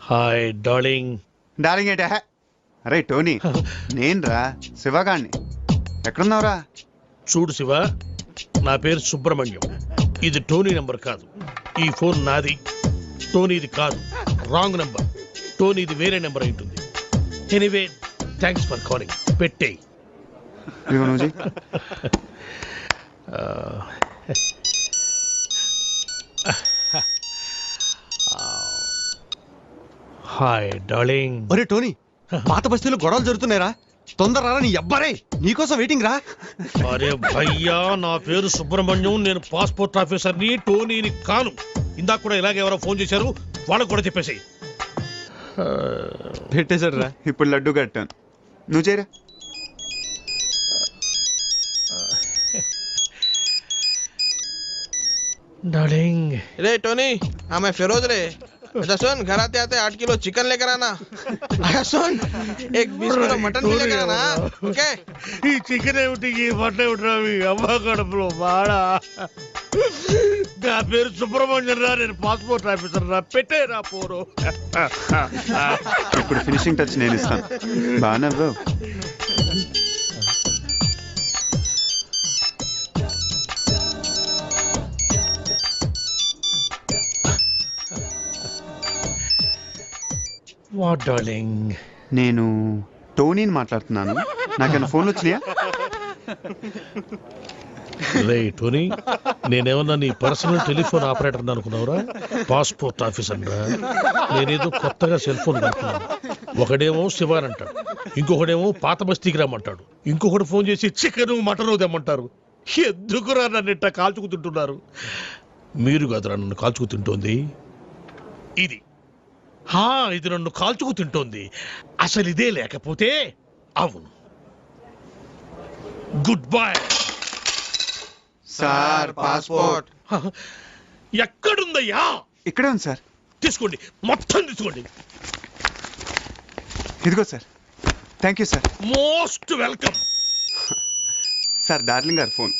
Hi darling. డార్లింగ్ ఏంటా? అరే టోనీ, నేను రా శివగాణ్ణి. ఎక్కడున్నావురా? చూడు శివ, నా పేరు సుబ్రహ్మణ్యం. ఇది టోనీ నెంబర్ కాదు. ఈ ఫోన్ నాది, టోనీది కాదు. Wrong number. టోనీది వేరే నెంబర్ ఉంటుంది. Anyway, thanks for calling. పెట్టేయ్. Hi darling. ఒరే టోనీ, పాత బస్తీలో గొడవలు జరుగుతున్నాయిరా, తొందర నీ అబ్బారే, నీకోసం వెయిటింగ్ రా. అరే భయ్యా, నా పేరు సుబ్రహ్మణ్యం. నేను పాస్పోర్ట్ ఆఫీసర్ని, టోనీని కాను. ఇందాక కూడా ఇలాగే ఎవరో ఫోన్ చేశారు, వాళ్ళకు కూడా చెప్పేసి పెట్టేశాడు రా. ఇప్పుడు లడ్డు కట్టాను, నువ్వు చేయరా. डार्लिंग. रे टोनी, हाँ मैं फिरोज रे. अच्छा सुन, घर आते आते 8 किलो चिकन लेकर आना. अच्छा सुन, एक 20 किलो मटन भी लेकर आना. ओके? ఈ చికెన్ ఏమిటి, ఈ మటన్ ఏమిటి రావి? అమ్మ కడుపులో బాడా. నా పేరు సుబ్రహ్మణ్యం రా, నేను పాస్పోర్ట్ ఆఫీసర్ రా. పెట్టేరా పోరు. ఇప్పుడు ఫినిషింగ్ టచ్ నేను ఇస్తాను. బాగా వాట్ డార్లింగ్? నేను టోనీని మాట్లాడుతున్నాను. నాకేమైనా ఫోన్లు వచ్చినాయా? రే టోనీ, నేనేమన్నా నీ పర్సనల్ టెలిఫోన్ ఆపరేటర్ అనుకున్నావురా? పాస్పోర్ట్ ఆఫీసర్ రా. నేనేదో కొత్తగా సెల్ ఫోన్ కొనుక్కున్నాను. ఒకడేమో శివాన్ అంటాడు, ఇంకొకడేమో పాత బస్తీకి రమ్మంటాడు, ఇంకొకటి ఫోన్ చేసి చికెన్ మటన్ తెమ్మంటారు. ఎందుకురా నన్ను ఇట్ట కాల్చుకు తింటున్నారు? మీరు కాదురా నన్ను కాల్చుకు తింటోంది. ఇది ఇది నన్ను కాల్చుకు తింటోంది. అసలు ఇదే లేకపోతే అవును. గుడ్ బై సార్ పాస్పోర్ట్ ఎక్కడుందయ్యా? ఇక్కడే ఉంది సార్. తీసుకోండి, మొత్తం తీసుకోండి. ఇదిగో sir. Thank you sir. Most welcome. Sir darling గారు ఫోన్.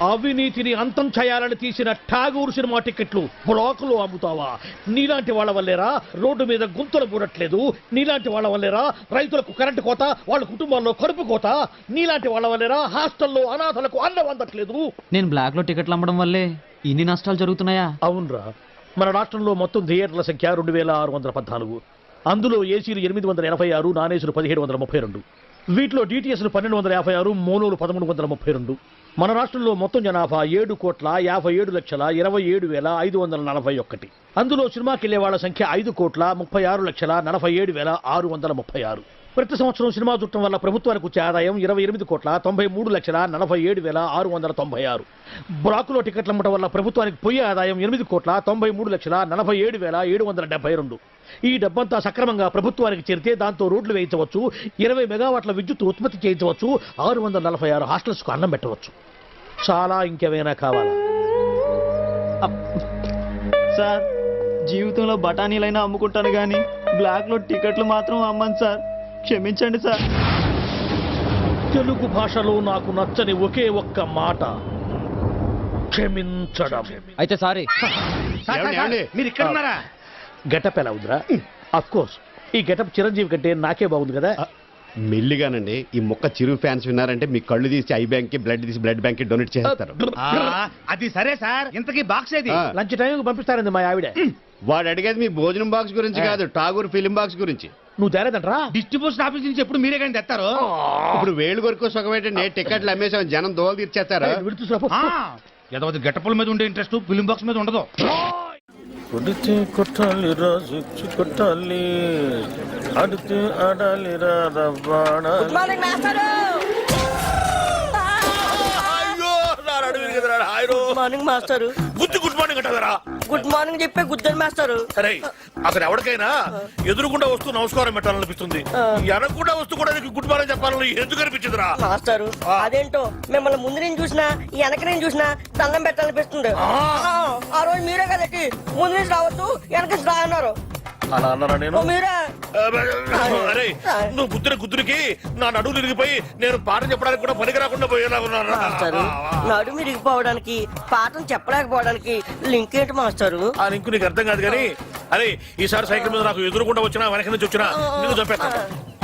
అవినీతిని అంతం చేయాలని తీసిన ఠాగూర్ సినిమా టికెట్లు బ్లాకులు అమ్ముతావా? నీలాంటి వాళ్ళ వల్లేరా రోడ్డు మీద గుంతలు పూడట్లేదు. నీలాంటి వాళ్ళ వల్లేరా రైతులకు కరెంటు కోత, వాళ్ళ కుటుంబాల్లో కడుపు కోత. నీలాంటి వాళ్ళ వల్లేరా హాస్టల్లో అనాథలకు అన్నం అందట్లేదు. నేను బ్లాక్ లో టికెట్లు అమ్మడం వల్లే ఇన్ని నష్టాలు జరుగుతున్నాయా? అవునరా, మన రాష్ట్రంలో మొత్తం థియేటర్ల సంఖ్య 2614. అందులో ఏసీలు 886, నాన్ ఏసీలు 1732. వీటిలో డిటిఎస్లు 1256, మోనోలు 1332. మన రాష్ట్రంలో మొత్తం జనాభా 7,27,27,541. అందులో సినిమాకి వెళ్లే వాళ్ళ సంఖ్య 5,36,47,636. ప్రతి సంవత్సరం సినిమా చూడటం వల్ల ప్రభుత్వానికి వచ్చే ఆదాయం 28,93,47,696. బ్లాకులో టికెట్లు అమ్మటం వల్ల ప్రభుత్వానికి పోయే ఆదాయం 8,93,47,772. ఈ డబ్బంతా సక్రమంగా ప్రభుత్వానికి చేరితే దాంతో రోడ్లు వేయించవచ్చు, 20 మెగావాట్ల విద్యుత్ ఉత్పత్తి చేయించవచ్చు, 646 హాస్టల్స్కు అన్నం పెట్టవచ్చు. చాలా ఇంకేమైనా కావాలా? సార్, జీవితంలో బఠానీలైనా అమ్ముకుంటాను కానీ బ్లాక్ లో టికెట్లు మాత్రం అమ్మను సార్. క్షమించండి సార్. తెలుగు భాషలో నాకు నచ్చని ఒకే ఒక్క మాట క్షమించడం. అయితే సారీ. మీరు ఇక్కడ ఉన్నారా? గెటప్ ఎలా ఉందిరా? అఫ్ కోర్స్ ఈ గెటప్ చిరంజీవి కంటే నాకే బాగుంది కదా. మెల్లిగానండి. ఈ మొక్క చిరు ఫ్యాన్స్ విన్నారంటే మీ కళ్ళు తీసి ఐ బ్యాంక్ కి, బ్లడ్ తీసి బ్లడ్ బ్యాంక్ కి డొనేట్ చేస్తారు. అది సరే సార్, ఇంతకీ బాక్స్ ఏది? లంచ్ టైం పంపిస్తారండి మా ఆవిడ. వాడు అడిగేది మీ భోజనం బాక్స్ గురించి కాదు, ఠాగూర్ ఫిలిం బాక్స్ గురించి. నువ్వు తేలేదంటరా? డిస్ట్రిబ్యూషన్ ఆఫీస్ నుంచి ఎప్పుడు మీరే కానీ తెస్తారు. ఇప్పుడు వేలు కొరకు సుఖమేంటండి, టికెట్లు అమ్మేసాం, జనం దోలు తీర్చేస్తారు. ఏదో గెటపుల మీద ఉండే ఇంట్రెస్ట్ ఫిలిం బాక్స్ మీద ఉండదు. కొడితే కొట్టాలి రాజు కొట్టాలి, ఆడితే ఆడాలి రవ్వాడ. గుడ్ మార్నింగ్ మాస్టారు. గుడ్ మార్నింగ్ అంటారా? గుడ్ మార్నింగ్ చెప్పే గుద్దరు మాస్టారు. సరే, అసలు ఎవరికైనా ఎదురుకుండా వస్తూ నమస్కారం పెట్టాలనిపిస్తుంది, వెనకుండా వస్తూ కూడా గుడ్ మార్నింగ్ చెప్పాలని ఎందుకు అనిపించదురా? మాస్టారు అదేంటో మిమ్మల్ని ముందు నేను చూసినా వెనక నేను చూసినా దండం పెట్టాలనిపిస్తుంది. ఆ రోజు మీరే కదకి ముందు నుంచి రావద్దు వెనక నుంచి రా అన్నారు. అలా అన్నారా నేను? మీరే. అరే, నువ్వు గుద్దురికి నా నడువు ఇరిగిపోయి నేను పాఠం చెప్పడానికి కూడా పనికి రాకుండా పోయేలాగున్నాను. నడుము ఇరిగిపోవడానికి పాఠం చెప్పలేకపోవడానికి లింక్ ఏంటి మాస్టారు? ఆ లింక్ నీకు అర్థం కాదు కానీ, అరే ఈసారి సైకిల్ మీద నాకు ఎదురుకుండా వచ్చినా వెనక నుంచి వచ్చినా నిన్ను చంపేస్తాను.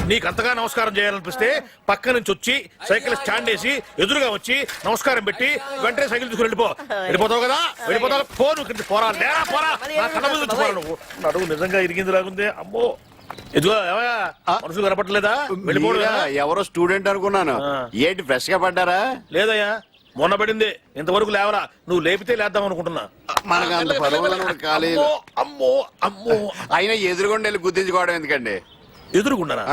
నీకు అంతగా నమస్కారం చేయాలనిపిస్తే పక్క నుంచి వచ్చి సైకిల్ స్టాండ్ వేసి ఎదురుగా వచ్చి నమస్కారం పెట్టి వెంటనే సైకిల్ తీసుకుని వెళ్ళిపోతావు కదా. వెళ్ళిపోతావు. పోను పోరా, లేరా పోరా, నా కళ్ళ మీద వచ్చి పోరా. నువ్వు నడువు నిజంగా ఇరిగింది లాగుంది. అమ్మో, ఎదుగో మనుషులు కనపట్టలేదా? వెళ్ళిపోవడం. ఎవరో స్టూడెంట్ అనుకున్నాను. ఏంటి ఫ్రెష్ గా పడ్డారా? లేదయ్యా, మొన్న పడింది, ఇంతవరకు లేవరా. నువ్వు లేపితే లేద్దాం అనుకుంటున్నా. మనకు అంత పదవులను ఖాళీ. అమ్మో అమ్మో, అయినా ఎదురుగొండ వెళ్ళి గుర్తించుకోవడం ఎందుకండి? ఎదురుకుండానా?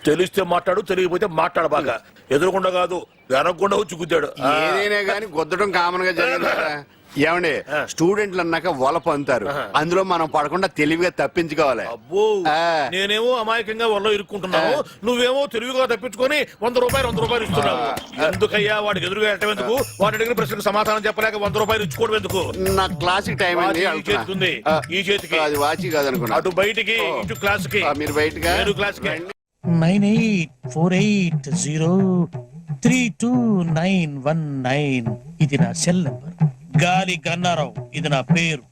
తెలిస్తే మాట్లాడు, తెలియకపోతే మాట్లాడు. బాగా ఎదురుకుండా కాదు, వెనకుండా వచ్చి గుద్దాడు. ఏదైనా కానీ గుద్దడం కామన్ గా జరిగింది. ఏమండి, స్టూడెంట్లు అన్నాక వలపు అంటారు, అందులో మనం పడకుండా తెలివిగా తప్పించుకోవాలి. అబ్బో, నేనేమో అమాయకంగా వల్ల ఇరుక్కుంటున్నావు, నువ్వేమో తెలివిగా తప్పించుకొని 100 రూపాయలు ఇస్తున్నావు. ఎందుకయ్యా వాడికి ఎదురుగా ఎట్టం ఎందుకు? వాడి అడిగిన ప్రశ్నకు సమాధానం చెప్పలేక 100 రూపాయలు ఇచ్చుకోవడం ఎందుకు? నా క్లాసిక్ టైం అండి. ఈ చేతికి అది వాచి కాదనుకున్నా. అటు బయటికి, ఇటు క్లాస్ కి. మీరు బయటగా 9848032919. ఇది నా సెల్ నంబర్. గాలి గన్నారావు ఇది నా పేరు.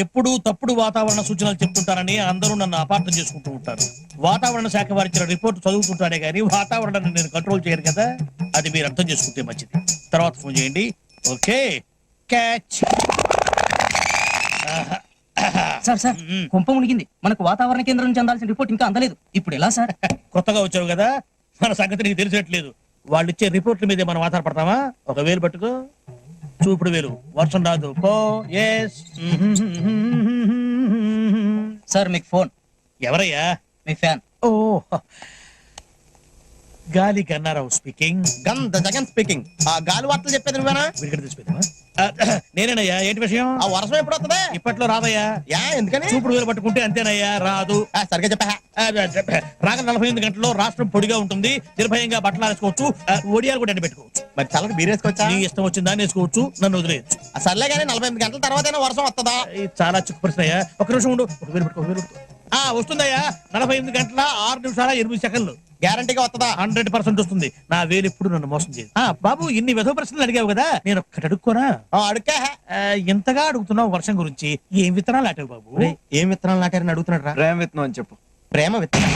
ఎప్పుడూ తప్పుడు వాతావరణ సూచనలు చెప్తుంటారని అందరూ నన్ను అపార్థం చేసుకుంటూ ఉంటారు. వాతావరణ శాఖ వారిచ్చిన రిపోర్ట్ చదువుతుంటానే గానీ వాతావరణాన్ని నేను కంట్రోల్ చేయను కదా. అది మీరు అర్థం చేసుకుంటే మంచిది. తర్వాత ఫోన్ చేయండి. Okay, catch. సార్ సార్, కుంప మునిగింది. మనకు వాతావరణ కేంద్రం నుంచి అందాల్సిన రిపోర్ట్ ఇంకా అందలేదు. ఇప్పుడు ఎలా సార్? కొత్తగా వచ్చావు కదా, మన సంగతి నీకు తెలిసినట్లేదు. వాళ్ళు ఇచ్చే రిపోర్ట్ల మీదే మనం ఆధారపడతామా? ఒక వేలు పట్టుకో. చూపుడు వేలు వర్షం రాదు పో ఎస్ సార్ మీకు ఫోన్. ఎవరయ్యా? మీ ఫ్యాన్. ఓ గాలి Kannarao speaking. Gun the Jagan speaking. ఆ గాలి వార్తలు చెప్పేది నువ్వేనా? విడిగడ తీసిపోయిందా? నేనేనయ్యా. ఏంటి విషయం? ఆ వర్షం ఎప్పుడు వస్తుంది? ఇప్పట్లో రాదయ్యా. యా ఎందుకని? చూపుడు వేలు పట్టుకుంటే అంతేనయ్యా, రాదు. సరిగ్గా చెప్పా. రాగల 48 గంటల్లో రాష్ట్రం పొడిగా ఉంటుంది, నిర్భయంగా బట్టలు ఆరేసుకోవచ్చు, ఒడియాలు కూడా ఎండబెట్టుకోవచ్చు. మరి చల్లకి బీరేసుకోవచ్చా? నీ ఇష్టం వచ్చిందా వేసుకోవచ్చు, నన్ను వదిలేయచ్చు. సర్లే కానీ 48 గంటల తర్వాతైనా వర్షం వస్తుందా? ఇది చాలా చిక్కు ప్రశ్న అయ్యా. ఒక నిమిషం ఉండు. ఒక వేలు పెట్టుకో, ఒక వేలు పెట్టుకో. వస్తుందయ్యా. 48 గంటల 6 నిమిషాల 8 సెకండ్లు. గ్యారంటీగా వస్తుందా? 100% వస్తుంది. నా వేలు ఇప్పుడు నన్ను మోసం చేయదు. బాబు, ఇన్ని వెధవ ప్రశ్నలు అడిగావు కదా, నేను ఒక్కటి అడుక్కోనా? అడుక్కా. ఇంతగా అడుగుతున్నావు వర్షం గురించి. ఏం విత్తనాలు నాటావు బాబు? ఏం విత్తనాలు నాటారని అడుగుతున్నాడు రా. ప్రేమ విత్తనం అని చెప్పు. ప్రేమ విత్తనం.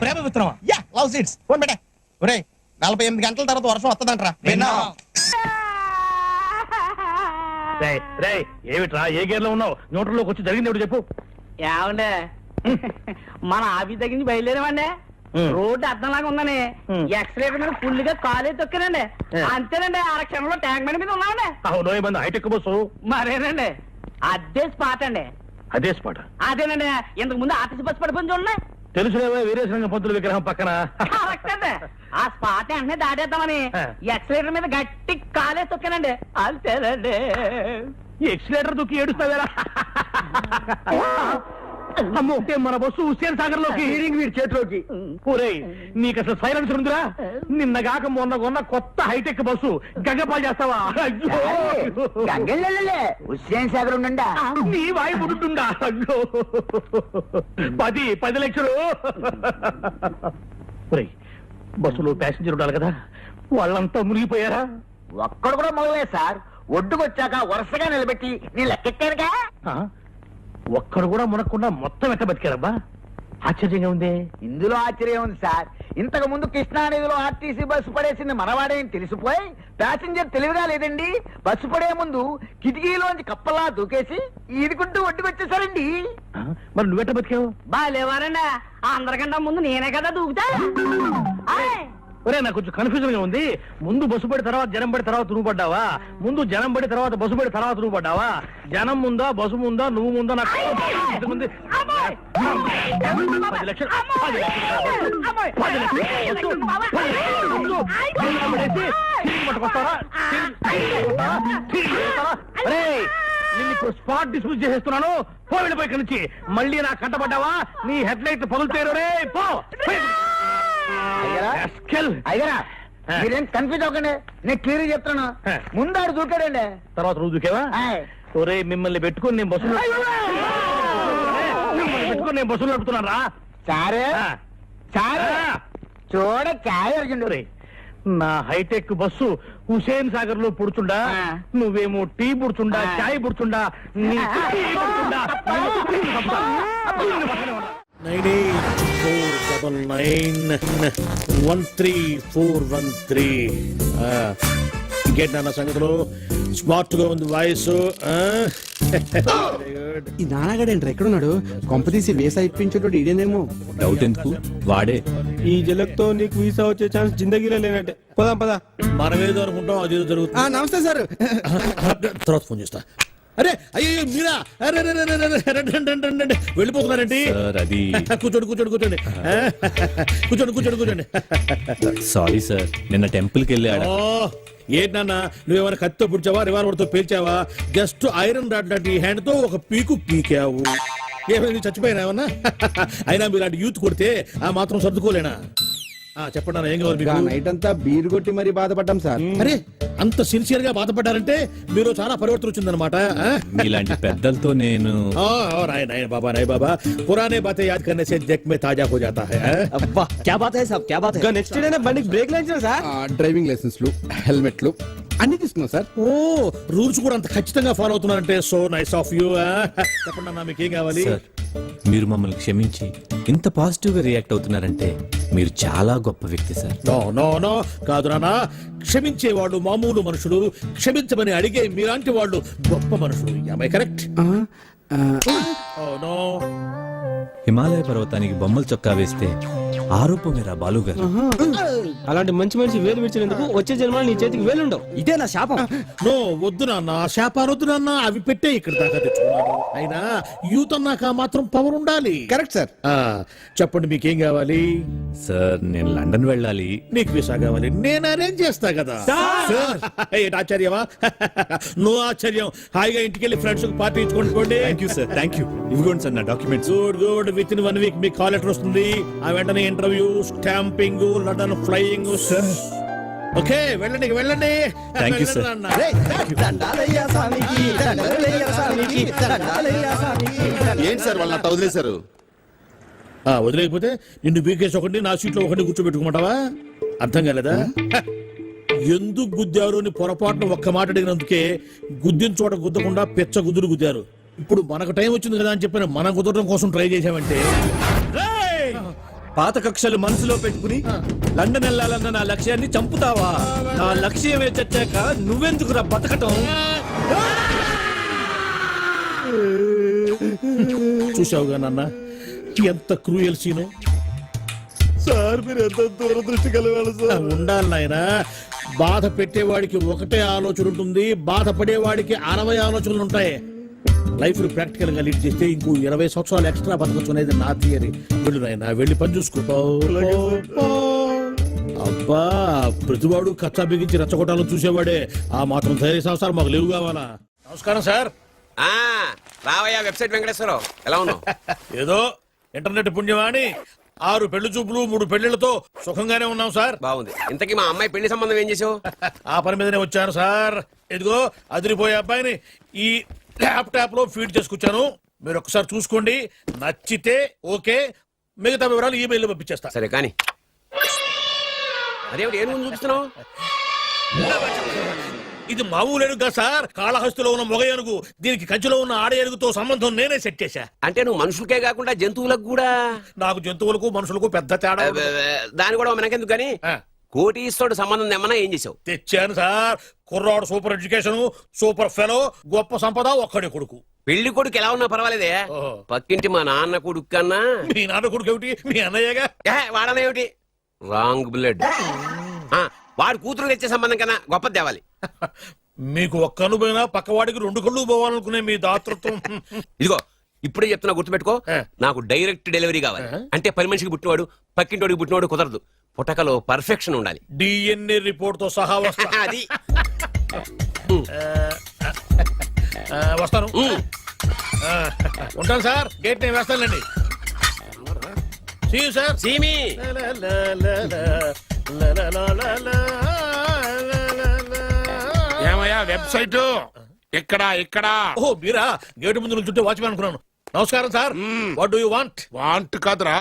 ప్రేమ విత్తనమా? Yeah, love seeds. ఫోన్ పెట్టే. ఒరే 48 గంటల తర్వాత వర్షం వస్తుందంటరా. విన్నా? ఏమిట్రా, ఏ గేర్ లో ఉన్నావు? న్యూట్రల్లోకి వచ్చి జరిగింది ఎవడు చెప్పు. ఏమండే మన ఆఫీస్ దగ్గర నుంచి బయలుదేరామండి. రోడ్డు అర్థంలాగా ఉందని ఎక్సలేటర్ మీద ఫుల్ గా కాలే తొక్కానండి. అంతేనండి, క్షణంలో ట్యాంక్ బండి మీద ఉన్నామండి. అవును, మంది హైటెక్ బస్సు. మరేనండి, అదే స్పాట్ అండి. అదే స్పాట్? అదేనండి, ఇంతకు ముందు ఆర్టీసీ బస్సు పడిపోయింది చూడండి. తెలుసులేవా, వీరేశలింగ పంతుల విగ్రహం పక్కన. కరెక్ట్ అండి. ఆ స్పాట్ వెంటనే దాటేద్దామని ఎక్సలేటర్ మీద గట్టి కాలే తొక్కానండి. అంతేనండి. ఎక్సిలేటర్ దుక్కి ఏడుస్తావేరా? అమ్మో, మన బస్సు హుస్సేన్ సాగర్ లోకి, వీడి చేతిలోకి. ఒరేయ్, నీకు అసలు సైలెన్సర్ ఉందిరా? నిన్నగాక మొన్న కొన్న కొత్త హైటెక్ బస్సు గంగపాలు చేస్తావా? హుస్సేన్ సాగర్ ఉండండి. నీ వాయి పుడుతుందా? అయ్యో, 10 లక్షలు. ఒరేయ్, బస్సులో ప్యాసింజర్ ఉండాలి కదా, వాళ్ళంతా మునిగిపోయారా? ఒక్కడు కూడా మొదలలేదు సార్. ఒడ్డుకొచ్చాక వరుసగా నిలబెట్టి నీ లెక్కెట్టారుగా. ఒక్కడు కూడా మునక్కుండా మొత్తం ఎట్ట బతికారబ్బా? ఆశ్చర్యంగా ఉంది. ఇందులో ఆశ్చర్యం ఉంది సార్. ఇంతకు ముందు కృష్ణానదిలో ఆర్టీసీ బస్సు పడేసింది మనవాడే అని తెలిసిపోయి ప్యాసింజర్ తెలివిగా లేదండి, బస్సు పడే ముందు కిటికీలోంచి కప్పలా దూకేసి ఈదుకుంటూ ఒడ్డుకొచ్చేసారండి. మరి నువ్వెట్ట బతికావు? బాగాలేవారండి, అందరికంటే ముందు నేనే కదా దూకుతా. ఒరే, నాకు కొంచెం కన్ఫ్యూజన్ గా ఉంది. ముందు బస్సు పడి తర్వాత జనం పడి తర్వాత నువ్వు పడ్డావా? ముందు జనం పడి తర్వాత బస్సు పడి తర్వాత నువ్వు పడ్డావా? జనం ముందా, బస్సు ముందా, నువ్వు ముందా? నాకు 10 లక్షలు. 10 నిన్ను ఇప్పుడు స్పాట్ డిస్మిస్ చేసేస్తున్నాను. పో, వెళ్ళిపోయి ఇక్కడి నుంచి. మళ్ళీ నా కంటపడ్డావా నీ హెడ్ లైట్ పగులుతారు. రే పో. అయ్యరా, మీరేం కన్ఫ్యూజ్ అవ్వకండి, నేను క్లియర్ చెప్తాను. ముందాడు దూకాడండి, తర్వాత నువ్వు దూకేవా? ఒరే, మిమ్మల్ని పెట్టుకుని నేను బస్సులు నడుపుతున్నాను రా. సారే సారే చూడ చాయ్ అడిగిండు. నా హైటెక్ బస్సు హుసేన్ సాగర్ లో పుడుచుండా, నువ్వేమో టీ పుడుచుండా, చాయ్ పుడుచుండా. 984913 ఇంకేంటి నాన్న సంగతులు? స్మార్ట్ గా ఉంది వాయిస్. ఈ నాన్నగాడేంట్రా ఎక్కడున్నాడు? కొంపతీసి వేసా ఇప్పించేటోడు ఇదేనేమో. డౌట్ ఎందుకు, వాడే. ఈ జలక్తో నీకు వీసా వచ్చే ఛాన్స్ జిందగీలో లేనట్టే. పదా పదా. మనమేదో అనుకుంటాం, అదేదో జరుగుతుంది. నమస్తే సార్. తర్వాత ఫోన్ చేస్తా. అరే అయ్యో మీరా, వెళ్ళిపోతున్నారండి. అది కూర్చోండి కూర్చోండి కూర్చోండి కూర్చోండి కూర్చోండి కూర్చోండి. సారీ సార్, నిన్న టెంపుల్కి వెళ్ళాడు. ఏంటన్నా, నువ్వేమైనా కత్తితో పుడిచావా, రివాల్వర్ తో పేల్చావా? జస్ట్ ఐరన్ రాడ్ లాంటి హ్యాండ్ తో ఒక పీకు పీకావు. ఏమైంది, చచ్చిపోయినా ఏమన్నా? అయినా మీలాంటి యూత్ కొడితే ఆ మాత్రం సర్దుకోలేనా? చెప్పండి అన్న, ఏం కావాలి మీకు? నైట్ అంతా బీరు కొట్టి మరీ బాధపడ్డాం సార్. అరే, అంత సిన్సియర్ గా బాధపడ్డారంటే మీరు చాలా పరివర్తన వచ్చిందనమాట. మీలాంటి పెద్దలతో నేను బాబా నాయ్ బాబా పురానే బాతే యాద్ కర్నే సే జగ్ మే తాజా హో జాతా హై. అబ్బా, క్యా బాత్ హై సాబ్, క్యా బాత్ హై. నెక్స్ట్ డే బండికి బ్రేక్ లైన్స్ సార్. డ్రైవింగ్ లైసెన్స్లు, హెల్మెట్లు అన్ని తీసుకున్నాం సార్. ఓ, రూల్స్ కూడా అంత ఖచ్చితంగా ఫాలో అవుతున్నారంటే సో నైస్ ఆఫ్ యూ. చెప్పండి అన్న, మీకు ఏం కావాలి? సార్, మీరు మమ్మల్ని క్షమించి ఇంత పాజిటివ్ గా రియాక్ట్ అవుతున్నారంటే మీరు చాలా గొప్ప వ్యక్తి సార్. నో నో నో, కాదు నాన్న. క్షమించేవాళ్ళు మామూలు మనుషులు, క్షమించమని అడిగే మీలాంటి వాళ్ళు గొప్ప మనుషులు. am I correct? హిమాలయ పర్వతానికి బొమ్మల చొక్కా వేస్తే ఆరోపమేరా బాలుగారు. అలాంటి మంచి మనిషి వేలు విడిచినందుకు వచ్చే జన్మలో నీ చేతికి వేలుండవు. ఇదే నా శాపం. నో వద్దు నాన్న, శాపారొద్దు నాన్న, అవి పెట్టే ఇక్కడ దాకా తెచ్చుకున్నాను. అయినా యూత్ అన్నాక మాత్రం పవర్ ఉండాలి. Correct sir. చెప్పండి మీకేం కావాలి? సార్ నేను లండన్ వెళ్ళాలి. నీకు వీసా కావాలి, నేను అరేంజ్ చేస్తా కదా. సార్ ఏంటి ఆశ్చర్యమా? నో ఆశ్చర్యం. హాయిగా ఇంటికి వెళ్ళి ఫ్రెండ్స్ పార్టీ ఇచ్చుకోండి పోండి. Thank you sir, thank you. ఇదిగోండి సార్ నా documents. Good good. With in 1 week మీకు కాల్ లెటర్ వస్తుంది. ఆ వెంటనే interview, stamping, London flying. Okay వెళ్ళండి వెళ్ళండి. Thank you sir. ఏంటి సార్ వాళ్ళ వదిలేశారు? వదిలేకపోతే నిన్ను బీకేసి ఒకటి, నా సీట్లో ఒకటి కూర్చోబెట్టుకోమంటావా? అర్థం కాలేదా? ఎందుకు గుద్దారు అని పొరపాటున ఒక్క మాట అడిగినందుకే గుద్దిన చోట గుద్దకుండా పెచ్చ గుద్దులు గుద్దారు. ఇప్పుడు మనకు టైం వచ్చింది కదా అని చెప్పిన మనం కుదరడం కోసం ట్రై చేశామంటే పాత కక్షలు మనసులో పెట్టుకుని లండన్ వెళ్ళాలన్న నా లక్ష్యాన్ని చంపుతావా? నా లక్ష్యమే చచ్చాక నువ్వెందుకురా బతకటం? చూసావుగా నాన్న ఎంత క్రూయల్ సీను. సార్ మీరు ఎంత దూరదృష్టి కలవాలి సార్. ఉండాలి నాయన. బాధ పెట్టేవాడికి ఒకటే ఆలోచన ఉంటుంది, బాధపడేవాడికి 60 ఆలోచనలు ఉంటాయి. లైఫ్ ప్రాక్టికల్ గా లీడ్ చేస్తే ఇంకో 20 సంవత్సరాలు ఎక్స్ట్రా బతకచ్చు అనేది నా థియరీ. వెళ్ళు నాయన, వెళ్ళి పని చూసుకో. అబ్బా ప్రతివాడు కచ్చా బిగించి రెచ్చగొట్టాలని చూసేవాడే. ఆ మాత్రం ధైర్య సంవత్సరాలు మాకు లేవు కావాలా? నమస్కారం సార్. రావయ్యా వెబ్సైట్ వెంకటేశ్వరరావు, ఎలా ఉన్నావు? ఏదో ఇంటర్నెట్ పుణ్యమాని 6 పెళ్లి చూపులు 3 పెళ్లిళ్లతో సుఖంగానే ఉన్నాం సార్. బాగుంది. ఇంతకీ మా అమ్మాయి పెళ్లి సంబంధం ఏం చేసావు? ఆ పని మీదనే వచ్చాను సార్. ఇదిగో అదిరిపోయే అబ్బాయిని ఈ ల్యాప్టాప్ లో ఫీడ్ చేసుకొచ్చాను. మీరు ఒకసారి చూసుకోండి, నచ్చితే ఓకే, మిగతా వివరాలు ఈమెయిల్ పంపించేస్తా. సరే కానీ అదేమిటి ఏం చూపిస్తున్నావు? ఇది మామూలు ఏనుగు కదా సార్, కాళహస్తిలో ఉన్న మొగ ఏనుగు. దీనికి కంచిలో ఉన్న ఆడ ఏనుగుతో సంబంధం నేనే సెట్ చేశా. అంటే నువ్వు మనుషులకే కాకుండా జంతువులకు కూడా? నాకు జంతువులకు మనుషులకు పెద్ద తేడా. దాని కూడా మనకెందుకు కానీ కోటీశ్వరుడు సంబంధం ఏమన్నా ఏం చేసావు? తెచ్చాను సార్. కుర్రాడు సూపర్ ఎడ్యుకేషన్, సూపర్ ఫెలో, గొప్ప సంపద, ఒక్కడే కొడుకు. పెళ్లి కొడుకు ఎలా ఉన్నా పర్వాలేదే, పక్కింటి మా నాన్న కొడుకు కన్నా. మీ నాన్న కొడుకు ఏమిటి, మీ అన్నయ్యగా? వాడనేమిటి, రాంగ్ బ్లడ్. వాడు కూతురు తెచ్చే సంబంధం కన్నా గొప్పది తేవాలి. మీకు ఒక్క కన్ను పోయినా పక్కవాడికి 2 కళ్ళు పోవాలనుకునే మీ దాతృత్వం. ఇదిగో ఇప్పుడే చెప్తున్నా, గుర్తుపెట్టుకో. నాకు డైరెక్ట్ డెలివరీ కావాలి. అంటే పని మనిషికి పుట్టినవాడు పక్కింటోడికి పుట్టినవాడు కుదరదు. పుట్టకలో పర్ఫెక్షన్ ఉండాలి. డిఎన్ఏ రిపోర్ట్ తో సహా వస్తా. అది వస్తాను. ఉంటాను సార్. గేట్ నేను వేస్తానండి. సార్ సీమి ఏమయ్యా వెబ్సైట్ ఎక్కడా? ఎక్కడా? ఓ మీరా? గేటు ముందు నుంచుంటే వాచ్మెన్ అనుకున్నాను. నమస్కారం sir. What do you want? Want కాదురా,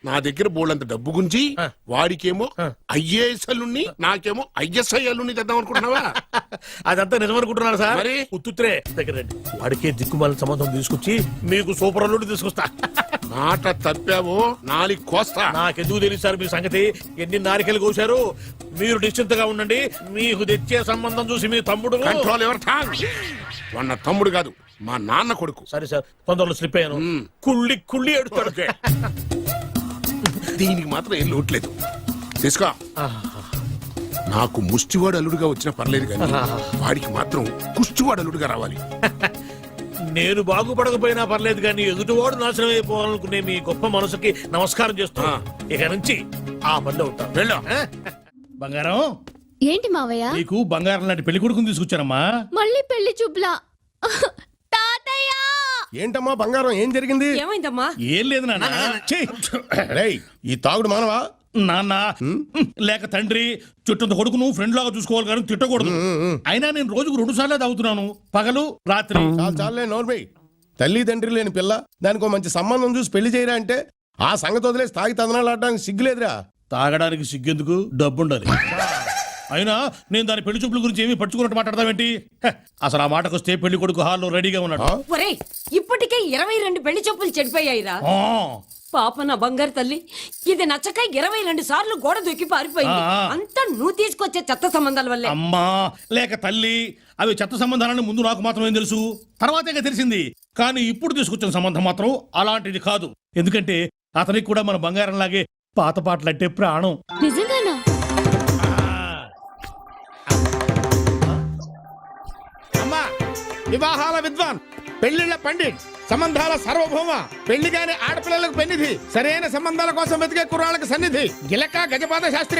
నా దగ్గర బోళ్ళంత డబ్బు గుంచి వాడికేమో ఐఏఎస్ అల్లుని, నాకేమో ఐఎస్ఐ అల్లుని తెద్దాం అనుకుంటున్నావా? అదంతా నిజమనుకుంటున్నాను సార్. మరి ఉత్తుత్రే దగ్గర వాడికే దిక్కుమాల సంబంధం తీసుకొచ్చి మీకు సూపర్ అల్లుడి తీసుకొస్తా. మాట తప్పావో నాలుగు కోస్తా. నాకెందుకు తెలియదు సార్ మీ సంగతి. ఎన్ని నారికలు కోశారు. మీరు నిశ్చింతగా ఉండండి. మీకు తెచ్చే సంబంధం చూసి మీ తమ్ముడు. కంట్రోల్ ఎవర్ థాంగ్. వాడు తమ్ముడు కాదు, మా నాన్న కొడుకు. సరే సార్, తొందరలో స్లిప్ అయ్యాను. కుళ్ళి కుళ్ళి ఎడుతాడు. దీనికి మాత్రం ఏం లోట్లేదు. తీసుకో. నాకు ముష్టివాడు అల్లుడుగా వచ్చినా పర్లేదు కానీ వాడికి మాత్రం కుష్టివాడు అల్లుడుగా రావాలి. నేను బాగుపడకపోయినా పర్లేదు కానీ ఎదుటివాడు నాశనం అయిపోవాలనుకునే మీ గొప్ప మనసుకి నమస్కారం చేస్తున్నా. ఇక నుంచి ఆ పనిలో ఉంటా. వెళ్ళు. బంగారం ఏంటి మావయ్య? నీకు బంగారం లాంటి పెళ్లి కొడుకుని తీసుకొచ్చానమ్మా. మళ్ళీ పెళ్లి చూపులా? ఏంటమ్మా బంగారం, ఏం జరిగింది? ఏమైందమ్మా? ఏం లేదు నాన్న. ఈ తాగుడు మానవా? నాన్న లేక తండ్రి చుట్టంత కొడుకును ఫ్రెండ్ లాగా చూసుకోవాలి కానీ తిట్టకూడదు. అయినా నేను రోజుకు 2 సార్లు తాగుతున్నాను, పగలు రాత్రి. చాలే నోర్మై. తల్లి తండ్రి లేని పిల్ల, దానికి మంచి సంబంధం చూసి పెళ్లి చేయరా అంటే ఆ సంగతి వదిలేసి తాగి తందనాలు ఆడడానికి సిగ్గులేదురా? తాగడానికి సిగ్గెందుకు, డబ్బుండాలి. అయినా నేను దాని పెళ్లి చూపుల గురించి ఏమీ పట్టుకున్నట్టు మాట్లాడతావేంటి? అసలు ఆ మాటకొస్తే పెళ్లి కొడుకు హాల్లో రెడీగా ఉన్నాడు. ఇప్పటికే 22 పెళ్లి చూపులు చెడిపోయాయిరా. పాప నా బంగారు తల్లి, ఇది నచ్చక 22 సార్లు గోడ దూకి పారిపోయింది. అంతా నువ్వు తీసుకొచ్చే చెత్త సంబంధాల వల్లే. అమ్మా లేక తల్లి, అవి చెత్త సంబంధాలని ముందు నాకు మాత్రమే తెలుసు, తర్వాతే తెలిసింది. కానీ ఇప్పుడు తీసుకొచ్చిన సంబంధం మాత్రం అలాంటిది కాదు. ఎందుకంటే అతనికి కూడా మన బంగారం లాగే పాత పాటలంటే ప్రాణం. నిజంగానా? అమ్మా, వివాహాల విద్వాన్, పెళ్లిళ్ల పండిట్, సంబంధాల సార్వభౌమ, పెళ్లి కాని ఆడపిల్లలకు పెన్నిధి, సరైన సంబంధాల కోసం వెతికే కుర్రాళ్ళకి సన్నిధి, గిలక గజపాద శాస్త్రి